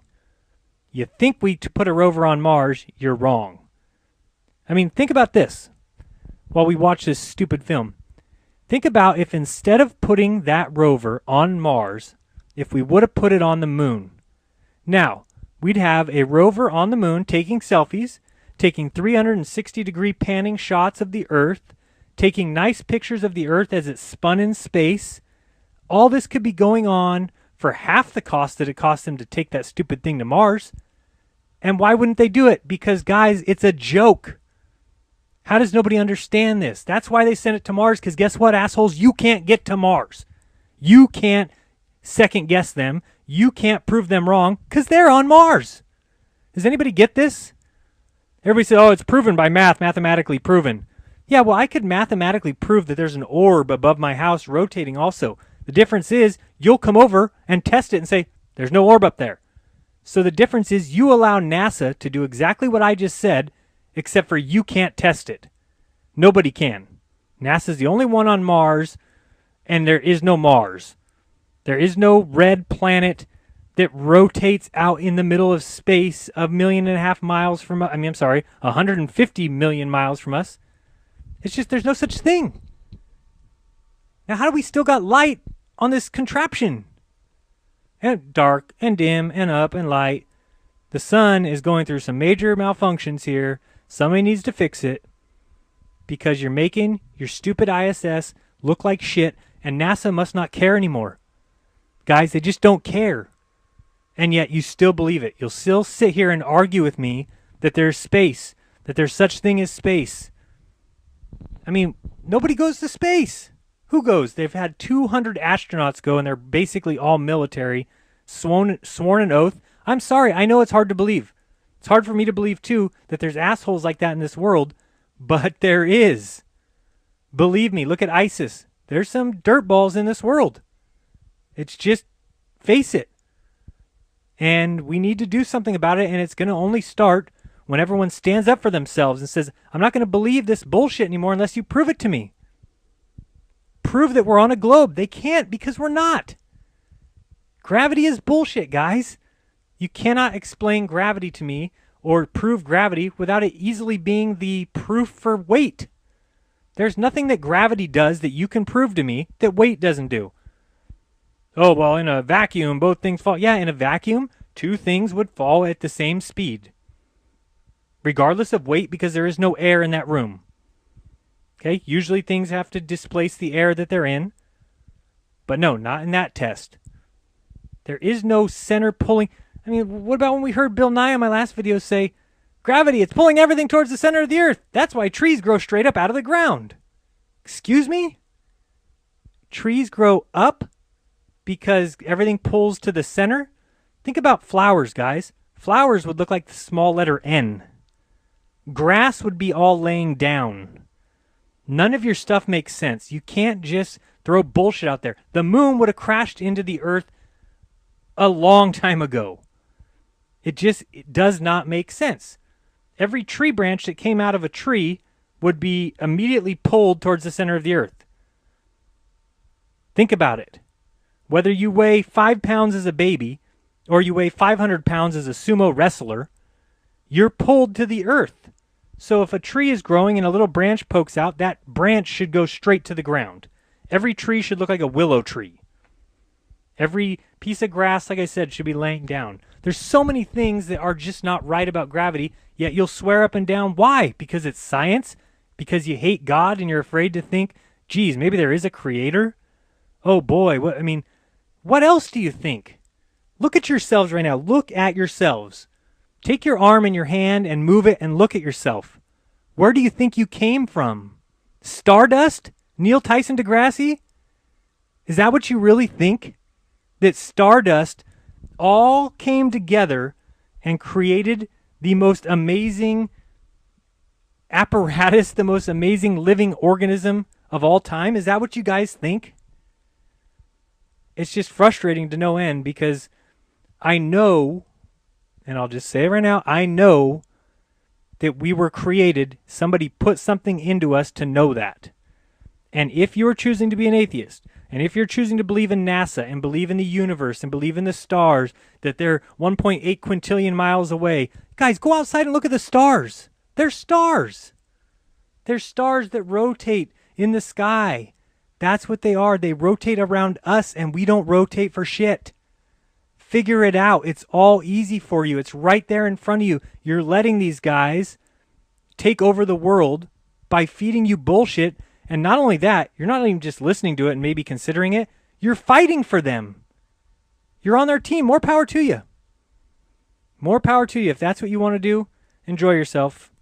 You think we put a rover on Mars, you're wrong. I mean, think about this while we watch this stupid film. Think about if instead of putting that rover on Mars, if we would have put it on the moon. Now, we'd have a rover on the moon taking selfies, taking 360-degree panning shots of the Earth, taking nice pictures of the Earth as it spun in space. All this could be going on for half the cost that it cost them to take that stupid thing to Mars. And why wouldn't they do it? Because, guys, it's a joke. How does nobody understand this? That's why they sent it to Mars, because guess what, assholes? You can't get to Mars. You can't second guess them. You can't prove them wrong, because they're on Mars. Does anybody get this? Everybody says, oh, it's proven by math, mathematically proven. Yeah, well, I could mathematically prove that there's an orb above my house rotating also. The difference is you'll come over and test it and say, there's no orb up there. So the difference is you allow NASA to do exactly what I just said, except for you can't test it. Nobody can. NASA's the only one on Mars, and there is no Mars. There is no red planet that rotates out in the middle of space 1.5 million miles from us. 150 million miles from us. It's just there's no such thing. Now, how do we still got light on this contraption? And dark and dim and up and light. The sun is going through some major malfunctions here. Somebody needs to fix it because you're making your stupid ISS look like shit, and NASA must not care anymore. Guys, they just don't care. And yet you still believe it. You'll still sit here and argue with me that there's space, that there's such thing as space. I mean, nobody goes to space. Who goes? They've had 200 astronauts go, and they're basically all military, sworn an oath. I'm sorry, I know it's hard to believe. It's hard for me to believe, too, that there's assholes like that in this world, but there is. Believe me, look at ISIS. There's some dirtballs in this world. It's just, face it. And we need to do something about it, and it's going to only start when everyone stands up for themselves and says, I'm not going to believe this bullshit anymore unless you prove it to me. Prove that we're on a globe. They can't because we're not. Gravity is bullshit, guys. You cannot explain gravity to me or prove gravity without it easily being the proof for weight. There's nothing that gravity does that you can prove to me that weight doesn't do. Oh, well, in a vacuum, both things fall. Yeah, in a vacuum, two things would fall at the same speed, regardless of weight, because there is no air in that room. Okay, usually things have to displace the air that they're in. But no, not in that test. There is no center pulling. I mean, what about when we heard Bill Nye on my last video say, gravity, it's pulling everything towards the center of the earth. That's why trees grow straight up out of the ground. Excuse me? Trees grow up because everything pulls to the center? Think about flowers, guys. Flowers would look like the small letter N. Grass would be all laying down. None of your stuff makes sense. You can't just throw bullshit out there. The moon would have crashed into the earth a long time ago. It does not make sense. Every tree branch that came out of a tree would be immediately pulled towards the center of the earth. Think about it. Whether you weigh 5 pounds as a baby or you weigh 500 pounds as a sumo wrestler, you're pulled to the earth. So if a tree is growing and a little branch pokes out, that branch should go straight to the ground. Every tree should look like a willow tree. Every piece of grass, like I said, should be laying down. There's so many things that are just not right about gravity, yet you'll swear up and down. Why? Because it's science? Because you hate God and you're afraid to think, geez, maybe there is a creator? Oh boy, what else do you think? Look at yourselves right now. Look at yourselves. Take your arm in your hand and move it and look at yourself. Where do you think you came from? Stardust? Neil Tyson deGrasse? Is that what you really think? That stardust all came together and created the most amazing apparatus, the most amazing living organism of all time? Is that what you guys think? It's just frustrating to no end because I know, and I'll just say it right now, I know that we were created, somebody put something into us to know that. And if you're choosing to be an atheist, and if you're choosing to believe in NASA and believe in the universe and believe in the stars, that they're 1.8 quintillion miles away, guys, go outside and look at the stars. They're stars. They're stars that rotate in the sky. That's what they are. They rotate around us, and we don't rotate for shit. Figure it out. It's all easy for you. It's right there in front of you. You're letting these guys take over the world by feeding you bullshit. And not only that, you're not even just listening to it and maybe considering it. You're fighting for them. You're on their team. More power to you. More power to you. If that's what you want to do, enjoy yourself.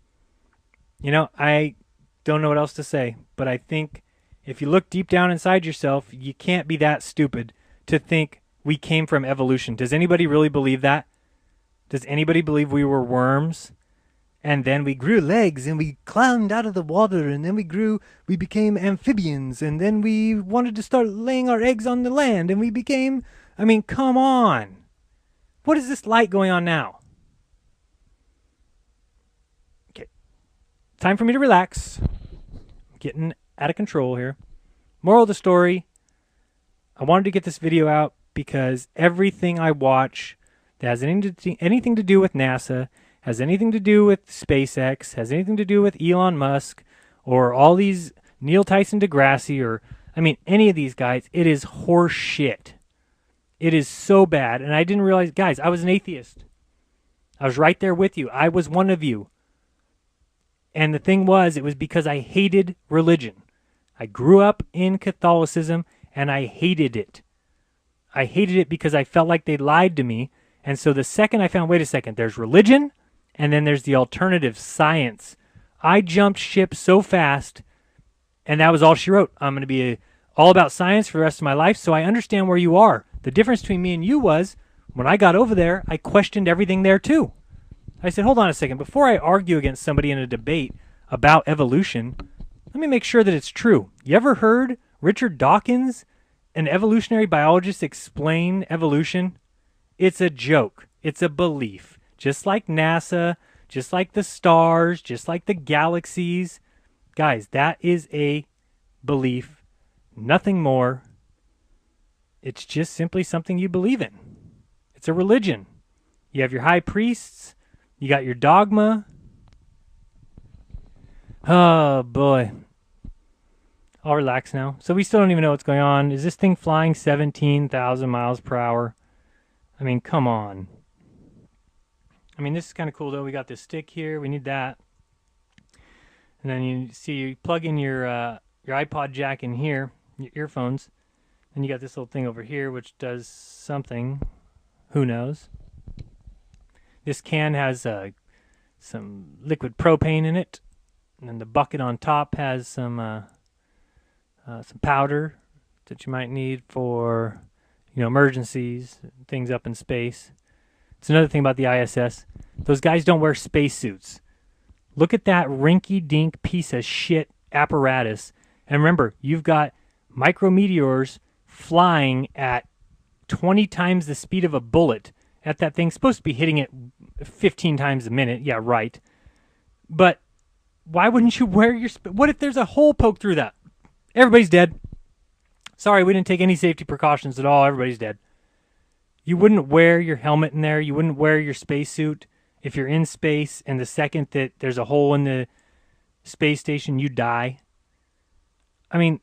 You know, I don't know what else to say, but I think if you look deep down inside yourself, you can't be that stupid to think we came from evolution. Does anybody really believe that? Does anybody believe we were worms? And then we grew legs and we climbed out of the water, and then we became amphibians, and then we wanted to start laying our eggs on the land, and we became, I mean, come on. What is this light going on now? Okay. Time for me to relax. I'm getting out of control here. Moral of the story, I wanted to get this video out because everything I watch that has anything to do with NASA, has anything to do with SpaceX, has anything to do with Elon Musk, or all these Neil Tyson deGrasse, or, I mean, any of these guys, it is horse shit. It is so bad. And I didn't realize, guys, I was an atheist. I was right there with you. I was one of you. And the thing was, it was because I hated religion. I grew up in Catholicism, and I hated it. I hated it because I felt like they lied to me. And so the second I found, wait a second, there's religion, and then there's the alternative science. I jumped ship so fast, and that was all she wrote. I'm going to be all about science for the rest of my life, so I understand where you are. The difference between me and you was, when I got over there, I questioned everything there too. I said, hold on a second. Before I argue against somebody in a debate about evolution, let me make sure that it's true. You ever heard Richard Dawkins, an evolutionary biologist, explain evolution? It's a joke. It's a belief. Just like NASA, just like the stars, just like the galaxies. Guys, that is a belief. Nothing more. It's just simply something you believe in. It's a religion. You have your high priests. You got your dogma. Oh, boy. I'll relax now. So we still don't even know what's going on. Is this thing flying 17,000 miles per hour? I mean, come on. I mean, this is kind of cool, though. We got this stick here. We need that. And then you see, you plug in your iPod jack in here, your earphones. And you got this little thing over here, which does something. Who knows? This can has some liquid propane in it. And then the bucket on top has some powder that you might need for, you know, emergencies, things up in space. It's another thing about the ISS. Those guys don't wear spacesuits. Look at that rinky-dink piece of shit apparatus. And remember, you've got micrometeors flying at 20 times the speed of a bullet at that thing. Supposed to be hitting it 15 times a minute. Yeah, right. But why wouldn't you wear your... What if there's a hole poked through that? Everybody's dead. Sorry, we didn't take any safety precautions at all. Everybody's dead. You wouldn't wear your helmet in there. You wouldn't wear your spacesuit if you're in space, and the second that there's a hole in the space station, you die. I mean,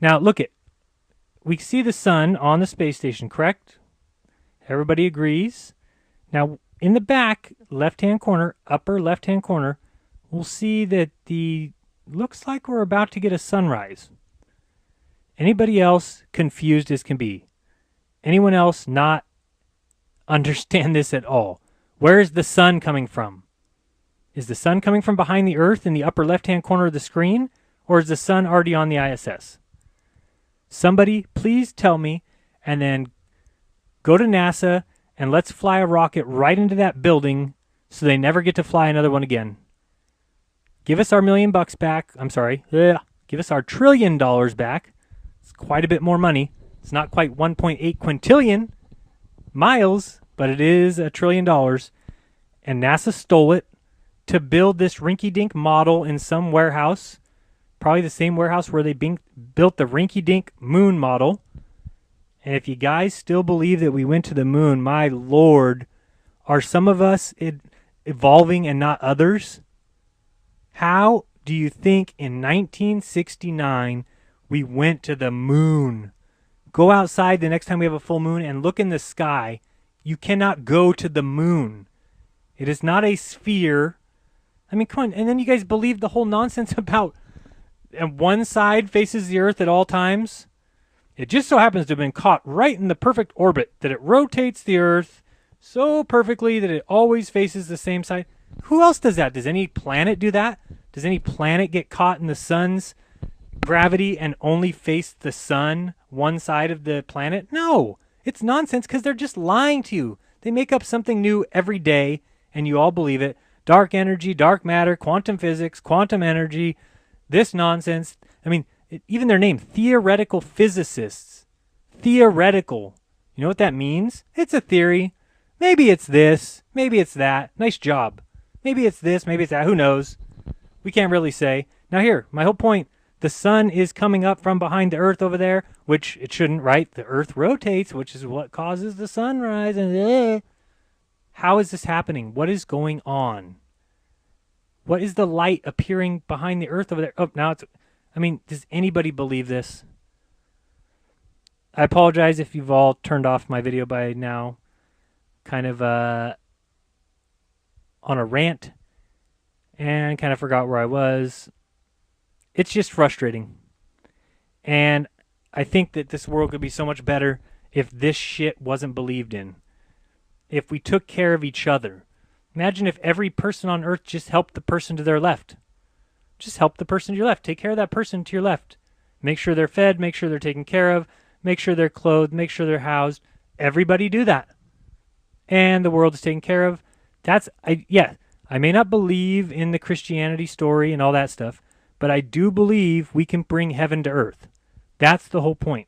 now look at, we see the sun on the space station, correct? Everybody agrees. Now, in the back, left-hand corner, upper left-hand corner, we'll see that looks like we're about to get a sunrise. Anybody else confused as can be? Anyone else not understand this at all? Where is the sun coming from? Is the sun coming from behind the Earth in the upper left-hand corner of the screen? Or is the sun already on the ISS? Somebody, please tell me, and then go to NASA and let's fly a rocket right into that building so they never get to fly another one again. Give us our $1 million back. I'm sorry. Give us our $1 trillion back. It's quite a bit more money. It's not quite 1.8 quintillion miles, but it is $1 trillion. And NASA stole it to build this rinky-dink model in some warehouse Probably the same warehouse where they built the rinky-dink moon model. And if you guys still believe that we went to the moon, my lord, are some of us evolving and not others? How do you think in 1969 we went to the moon? Go outside the next time we have a full moon and look in the sky. You cannot go to the moon. It is not a sphere. I mean, come on. And then you guys believe the whole nonsense about one side faces the earth at all times. It just so happens to have been caught right in the perfect orbit that it rotates the earth so perfectly that it always faces the same side. Who else does that? Does any planet do that? Does any planet get caught in the sun's gravity and only face the sun, one side of the planet? No. It's nonsense because they're just lying to you. They make up something new every day and you all believe it. Dark energy, dark matter, quantum physics, quantum energy, this nonsense. I mean, even their name, theoretical physicists. Theoretical. You know what that means? It's a theory. Maybe it's this. Maybe it's that. Nice job. Maybe it's this. Maybe it's that. Who knows? We can't really say. Now here, my whole point. The sun is coming up from behind the earth over there, which it shouldn't, right? The earth rotates, which is what causes the sunrise. And how is this happening? What is going on? What is the light appearing behind the earth over there? Oh, now it's... I mean, does anybody believe this? I apologize if you've all turned off my video by now. Kind of on a rant and kind of forgot where I was. It's just frustrating. And I think that this world could be so much better if this shit wasn't believed in. If we took care of each other. Imagine if every person on earth just helped the person to their left. Just help the person to your left. Take care of that person to your left. Make sure they're fed. Make sure they're taken care of. Make sure they're clothed. Make sure they're housed. Everybody do that. And the world is taken care of. I may not believe in the Christianity story and all that stuff, but I do believe we can bring heaven to earth. That's the whole point.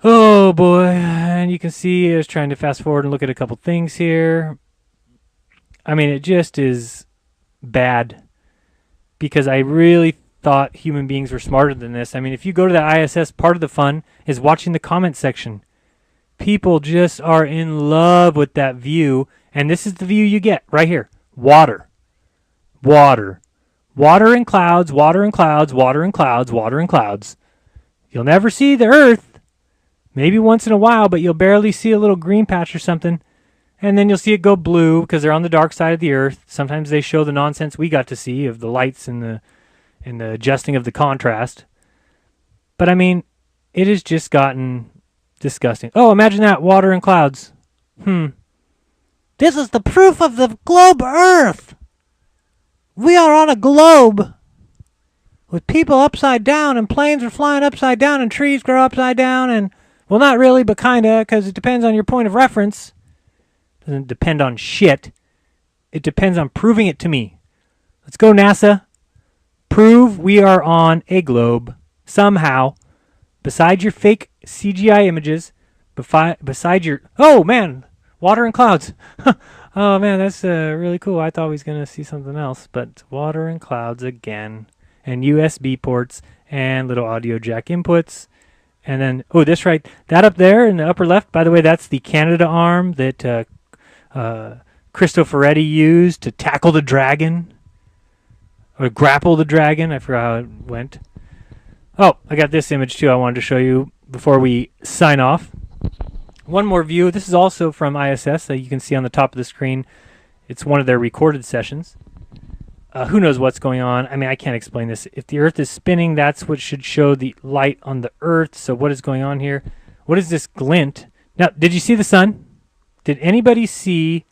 Oh boy, and you can see I was trying to fast forward and look at a couple things here. I mean, it just is bad because I really thought human beings were smarter than this. I mean, if you go to the ISS, part of the fun is watching the comment section. People just are in love with that view, and this is the view you get right here. Water. Water. Water and clouds, water and clouds, water and clouds, water and clouds. You'll never see the earth. Maybe once in a while, but you'll barely see a little green patch or something. And then you'll see it go blue because they're on the dark side of the earth. Sometimes they show the nonsense we got to see of the lights and the adjusting of the contrast. But I mean, it has just gotten disgusting. Oh, imagine that, water and clouds. This is the proof of the globe Earth. We are on a globe with people upside down and planes are flying upside down and trees grow upside down and, well, not really, but kinda, because it depends on your point of reference. Doesn't depend on shit. It depends on proving it to me. Let's go, NASA. Prove we are on a globe somehow. Beside your fake CGI images. Beside your... Oh, man. Water and clouds. Oh, man, that's really cool. I thought we was going to see something else. But water and clouds again. And USB ports. And little audio jack inputs. And then... Oh, this right... That up there in the upper left, by the way, that's the Canada arm that... Cristoforetti used to tackle the dragon or grapple the dragon. I forgot how it went. Oh, I got this image too I wanted to show you before we sign off. One more view. This is also from ISS that you can see on the top of the screen. It's one of their recorded sessions. Who knows what's going on? I mean, I can't explain this. If the Earth is spinning, that's what should show the light on the Earth. So what is going on here? What is this glint? Now, did you see the sun? Did anybody see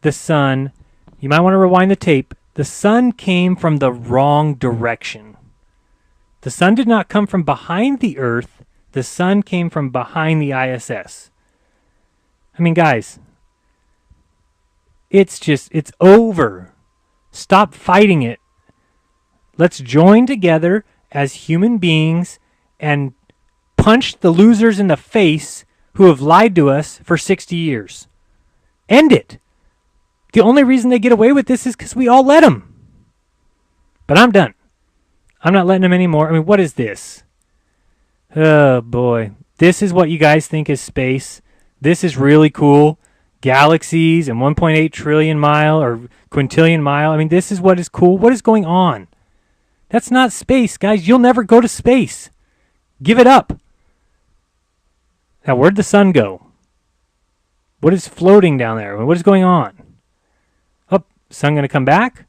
the sun? You might want to rewind the tape. The sun came from the wrong direction. The sun did not come from behind the Earth. The sun came from behind the ISS. I mean, guys, it's over. Stop fighting it. Let's join together as human beings and punch the losers in the face who have lied to us for 60 years. End it. The only reason they get away with this is because we all let them. But I'm done. I'm not letting them anymore. I mean, what is this? Oh, boy. This is what you guys think is space. This is really cool. Galaxies and 1.8 trillion mile or quintillion mile. I mean, this is what is cool. What is going on? That's not space, guys. You'll never go to space. Give it up. Now, where'd the sun go? What is floating down there? What is going on? Oh, sun going to come back?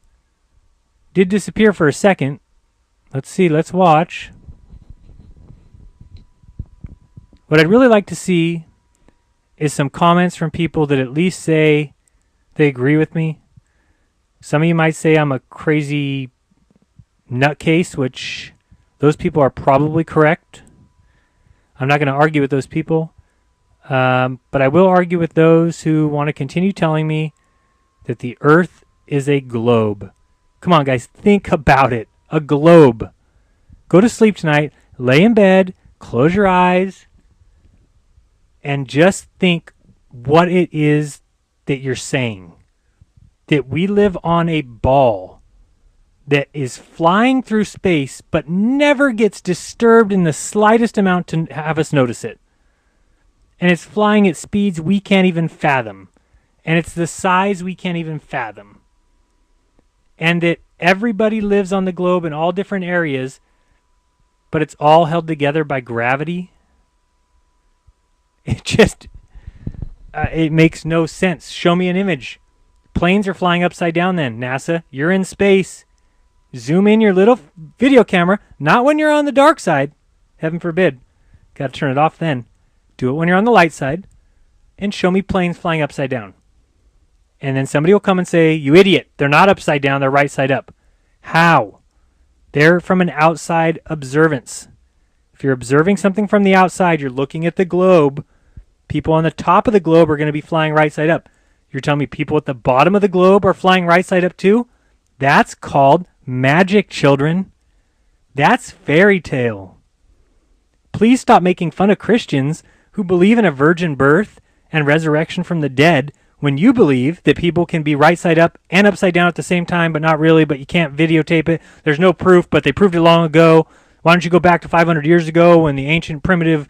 Did disappear for a second. Let's see. Let's watch. What I'd really like to see is some comments from people that at least say they agree with me. Some of you might say I'm a crazy nutcase, which those people are probably correct. I'm not going to argue with those people. But I will argue with those who want to continue telling me that the Earth is a globe. Come on, guys. Think about it. A globe. Go to sleep tonight. Lay in bed. Close your eyes. And just think what it is that you're saying. That we live on a ball that is flying through space but never gets disturbed in the slightest amount to have us notice it. And it's flying at speeds we can't even fathom. And it's the size we can't even fathom. And that everybody lives on the globe in all different areas, but it's all held together by gravity. It just, it makes no sense. Show me an image. Planes are flying upside down then. NASA, you're in space. Zoom in your little video camera. Not when you're on the dark side. Heaven forbid. Got to turn it off then. Do it when you're on the light side. And show me planes flying upside down. And then somebody will come and say, you idiot. They're not upside down. They're right side up. How? They're from an outside observance. If you're observing something from the outside, you're looking at the globe. People on the top of the globe are going to be flying right side up. You're telling me people at the bottom of the globe are flying right side up too? That's called magic, children. That's fairy tale. Please stop making fun of Christians who believe in a virgin birth and resurrection from the dead when you believe that people can be right side up and upside down at the same time, but not really, but you can't videotape it. There's no proof, but they proved it long ago. Why don't you go back to 500 years ago when the ancient primitive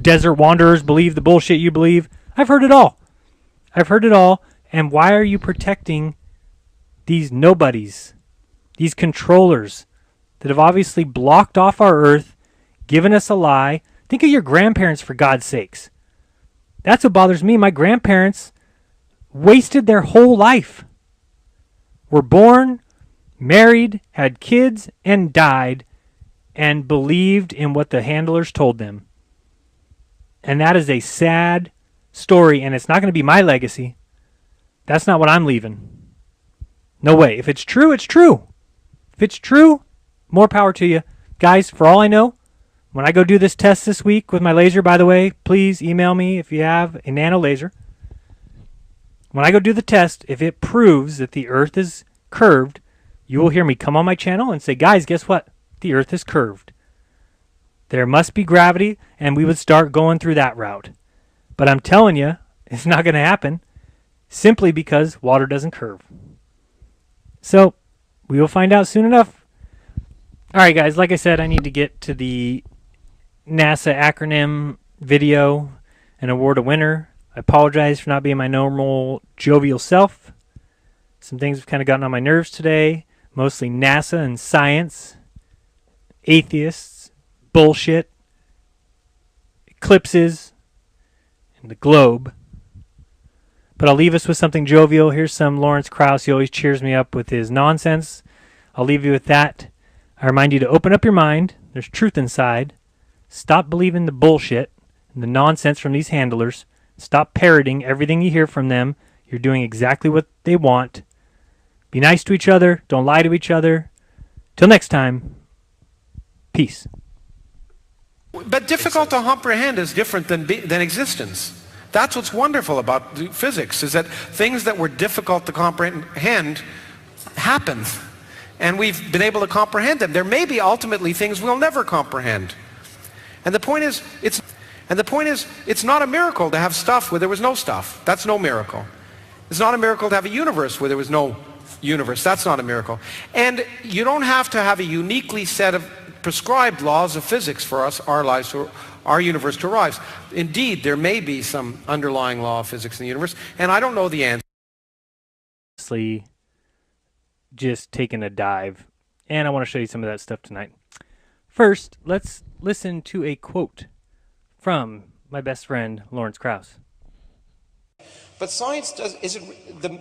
desert wanderers believed the bullshit you believe? I've heard it all. I've heard it all. And why are you protecting these nobodies, these controllers that have obviously blocked off our earth, given us a lie? Think of your grandparents, for God's sakes. That's what bothers me. My grandparents wasted their whole life. Were born, married, had kids, and died, and believed in what the handlers told them. And that is a sad story, and it's not going to be my legacy. That's not what I'm leaving. No way. If it's true, it's true. If it's true, more power to you. Guys, for all I know, when I go do this test this week with my laser, by the way, please email me if you have a nano laser. When I go do the test, if it proves that the Earth is curved, you will hear me come on my channel and say, guys, guess what? The Earth is curved. There must be gravity, and we would start going through that route. But I'm telling you, it's not going to happen simply because water doesn't curve. So, we will find out soon enough. All right, guys, like I said, I need to get to the NASA acronym video and award a winner. I apologize for not being my normal jovial self. Some things have kind of gotten on my nerves today, mostly NASA and science, atheists, bullshit, eclipses, and the globe. But I'll leave us with something jovial. Here's some Lawrence Krauss. He always cheers me up with his nonsense. I'll leave you with that. I remind you to open up your mind. There's truth inside. Stop believing the bullshit and the nonsense from these handlers. Stop parroting everything you hear from them. You're doing exactly what they want. Be nice to each other. Don't lie to each other. Till next time, peace. But difficult to comprehend is different than existence. That's what's wonderful about physics, is that things that were difficult to comprehend happen. And we've been able to comprehend them. There may be ultimately things we'll never comprehend. And the point is, it's not a miracle to have stuff where there was no stuff. That's no miracle. It's not a miracle to have a universe where there was no universe. That's not a miracle. And you don't have to have a uniquely set of prescribed laws of physics for our universe to arise. Indeed, there may be some underlying law of physics in the universe, and I don't know the answer. Just taking a dive, and I want to show you some of that stuff tonight. First, let's listen to a quote from my best friend Lawrence Krauss. But science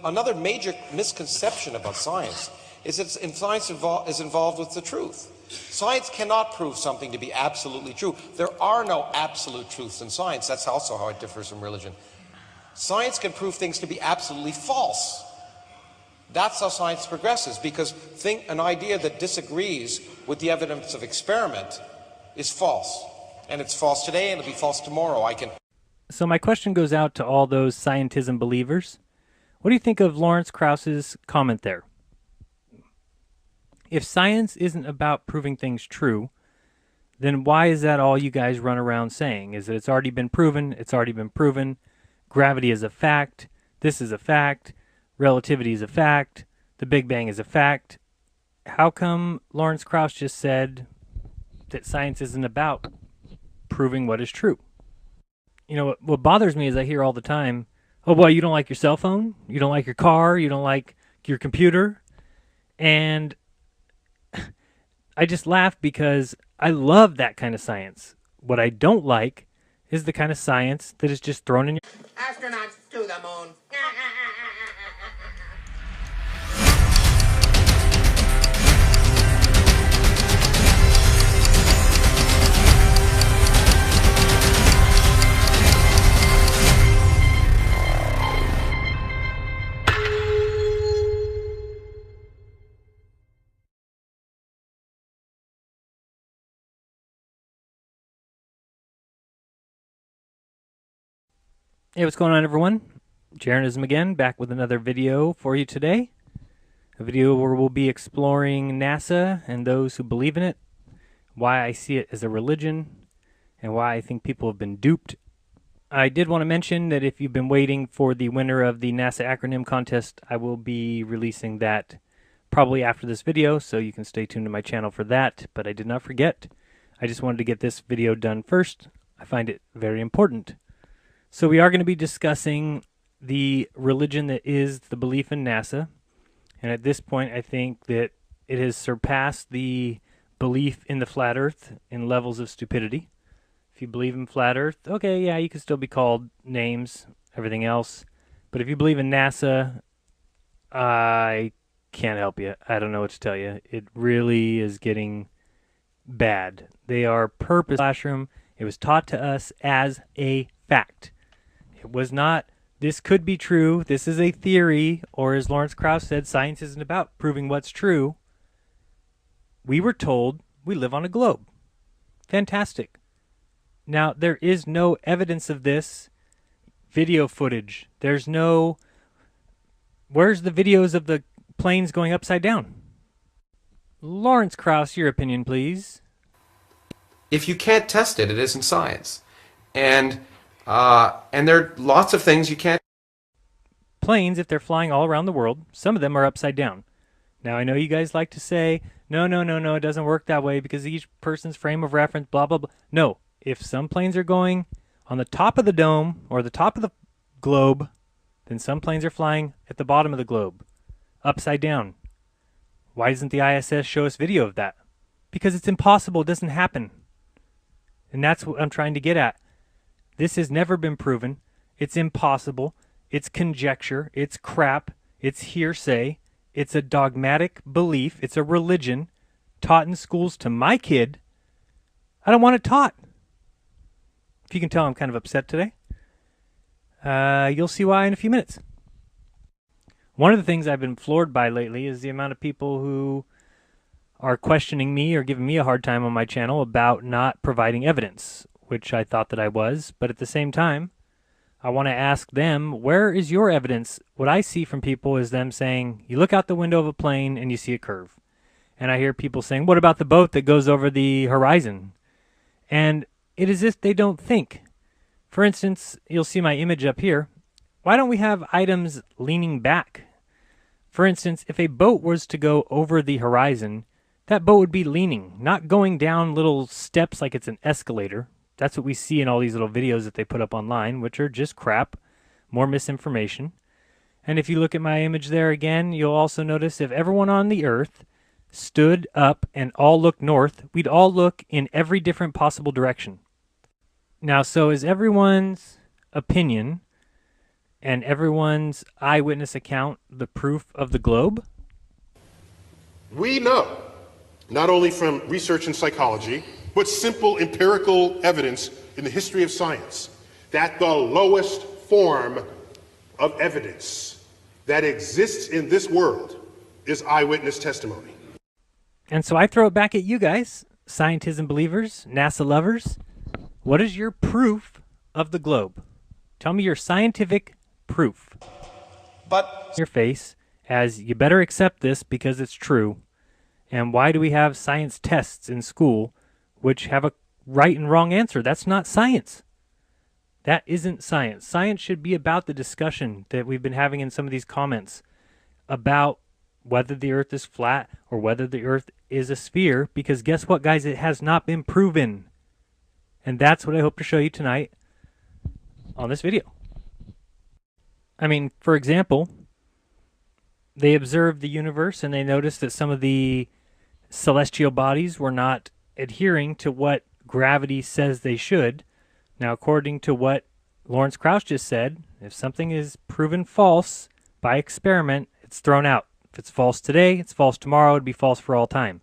another major misconception about science is that science is involved with the truth. Science cannot prove something to be absolutely true. There are no absolute truths in science. That's also how it differs from religion. Science can prove things to be absolutely false. That's how science progresses, because an idea that disagrees with the evidence of experiment is false. And it's false today, and it'll be false tomorrow. So my question goes out to all those scientism believers. What do you think of Lawrence Krauss's comment there? If science isn't about proving things true, then why is that all you guys run around saying? Is that it's already been proven, it's already been proven, gravity is a fact, this is a fact, relativity is a fact, the Big Bang is a fact. How come Lawrence Krauss just said that science isn't about proving what is true? You know, what bothers me is I hear all the time, oh, boy, you don't like your cell phone? You don't like your car? You don't like your computer? And I just laugh because I love that kind of science. What I don't like is the kind of science that is just thrown in your... Astronauts to the moon. Hey, what's going on, everyone? Jaronism again, back with another video for you today. A video where we'll be exploring NASA and those who believe in it, why I see it as a religion, and why I think people have been duped. I did want to mention that if you've been waiting for the winner of the NASA acronym contest, I will be releasing that probably after this video, so you can stay tuned to my channel for that. But I did not forget. I just wanted to get this video done first. I find it very important. So we are going to be discussing the religion that is the belief in NASA. And at this point, I think that it has surpassed the belief in the flat earth in levels of stupidity. If you believe in flat earth, okay, yeah, you can still be called names, everything else. But if you believe in NASA, I can't help you. I don't know what to tell you. It really is getting bad. They are purpose classroom. It was taught to us as a fact. It was not, this could be true, this is a theory, or as Lawrence Krauss said, science isn't about proving what's true. We were told we live on a globe. Fantastic. Now, there is no evidence of this video footage. There's no, where's the videos of the planes going upside down? Lawrence Krauss, your opinion, please. If you can't test it, it isn't science. And there are lots of things you can't. Planes, if they're flying all around the world, some of them are upside down. Now, I know you guys like to say, no, it doesn't work that way because each person's frame of reference, blah, blah, blah. No, if some planes are going on the top of the dome or the top of the globe, then some planes are flying at the bottom of the globe, upside down. Why doesn't the ISS show us video of that? Because it's impossible. It doesn't happen. And that's what I'm trying to get at. This has never been proven. It's impossible. It's conjecture. It's crap. It's hearsay. It's a dogmatic belief. It's a religion taught in schools to my kid. I don't want it taught. If you can tell, I'm kind of upset today. You'll see why in a few minutes. One of the things I've been floored by lately is the amount of people who are questioning me or giving me a hard time on my channel about not providing evidence, which I thought that I was. But at the same time, I want to ask them, where is your evidence? What I see from people is them saying, you look out the window of a plane and you see a curve. And I hear people saying, what about the boat that goes over the horizon? And it is as if they don't think. For instance, you'll see my image up here. Why don't we have items leaning back? For instance, if a boat was to go over the horizon, that boat would be leaning, not going down little steps like it's an escalator. That's what we see in all these little videos that they put up online, which are just crap, more misinformation. And if you look at my image there again, you'll also notice if everyone on the earth stood up and all looked north, we'd all look in every different possible direction. Now, so is everyone's opinion and everyone's eyewitness account the proof of the globe? We know, not only from research in psychology, but simple empirical evidence in the history of science, that the lowest form of evidence that exists in this world is eyewitness testimony. And so I throw it back at you guys, scientism believers, NASA lovers. What is your proof of the globe? Tell me your scientific proof. But Your face as you better accept this because it's true. And why do we have science tests in school which have a right and wrong answer? That's not science. That isn't science. Science should be about the discussion that we've been having in some of these comments about whether the earth is flat or whether the earth is a sphere, because guess what, guys? It has not been proven. And that's what I hope to show you tonight on this video. I mean, for example, they observed the universe and they noticed that some of the celestial bodies were not adhering to what gravity says they should. Now, according to what Lawrence Krauss just said, if something is proven false by experiment, it's thrown out. If it's false today, it's false tomorrow, it'd be false for all time.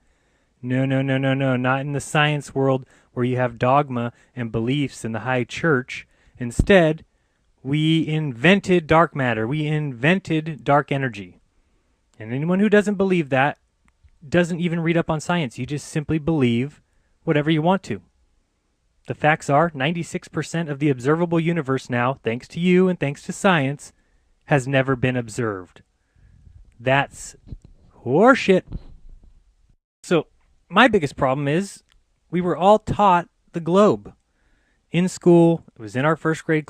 No, no, no, no, no, not in the science world where you have dogma and beliefs in the high church. Instead, we invented dark matter. We invented dark energy. And anyone who doesn't believe that doesn't even read up on science. You just simply believe whatever you want to. The facts are 96% of the observable universe now, thanks to you and thanks to science, has never been observed. That's horseshit. So my biggest problem is we were all taught the globe. In school, it was in our first grade class.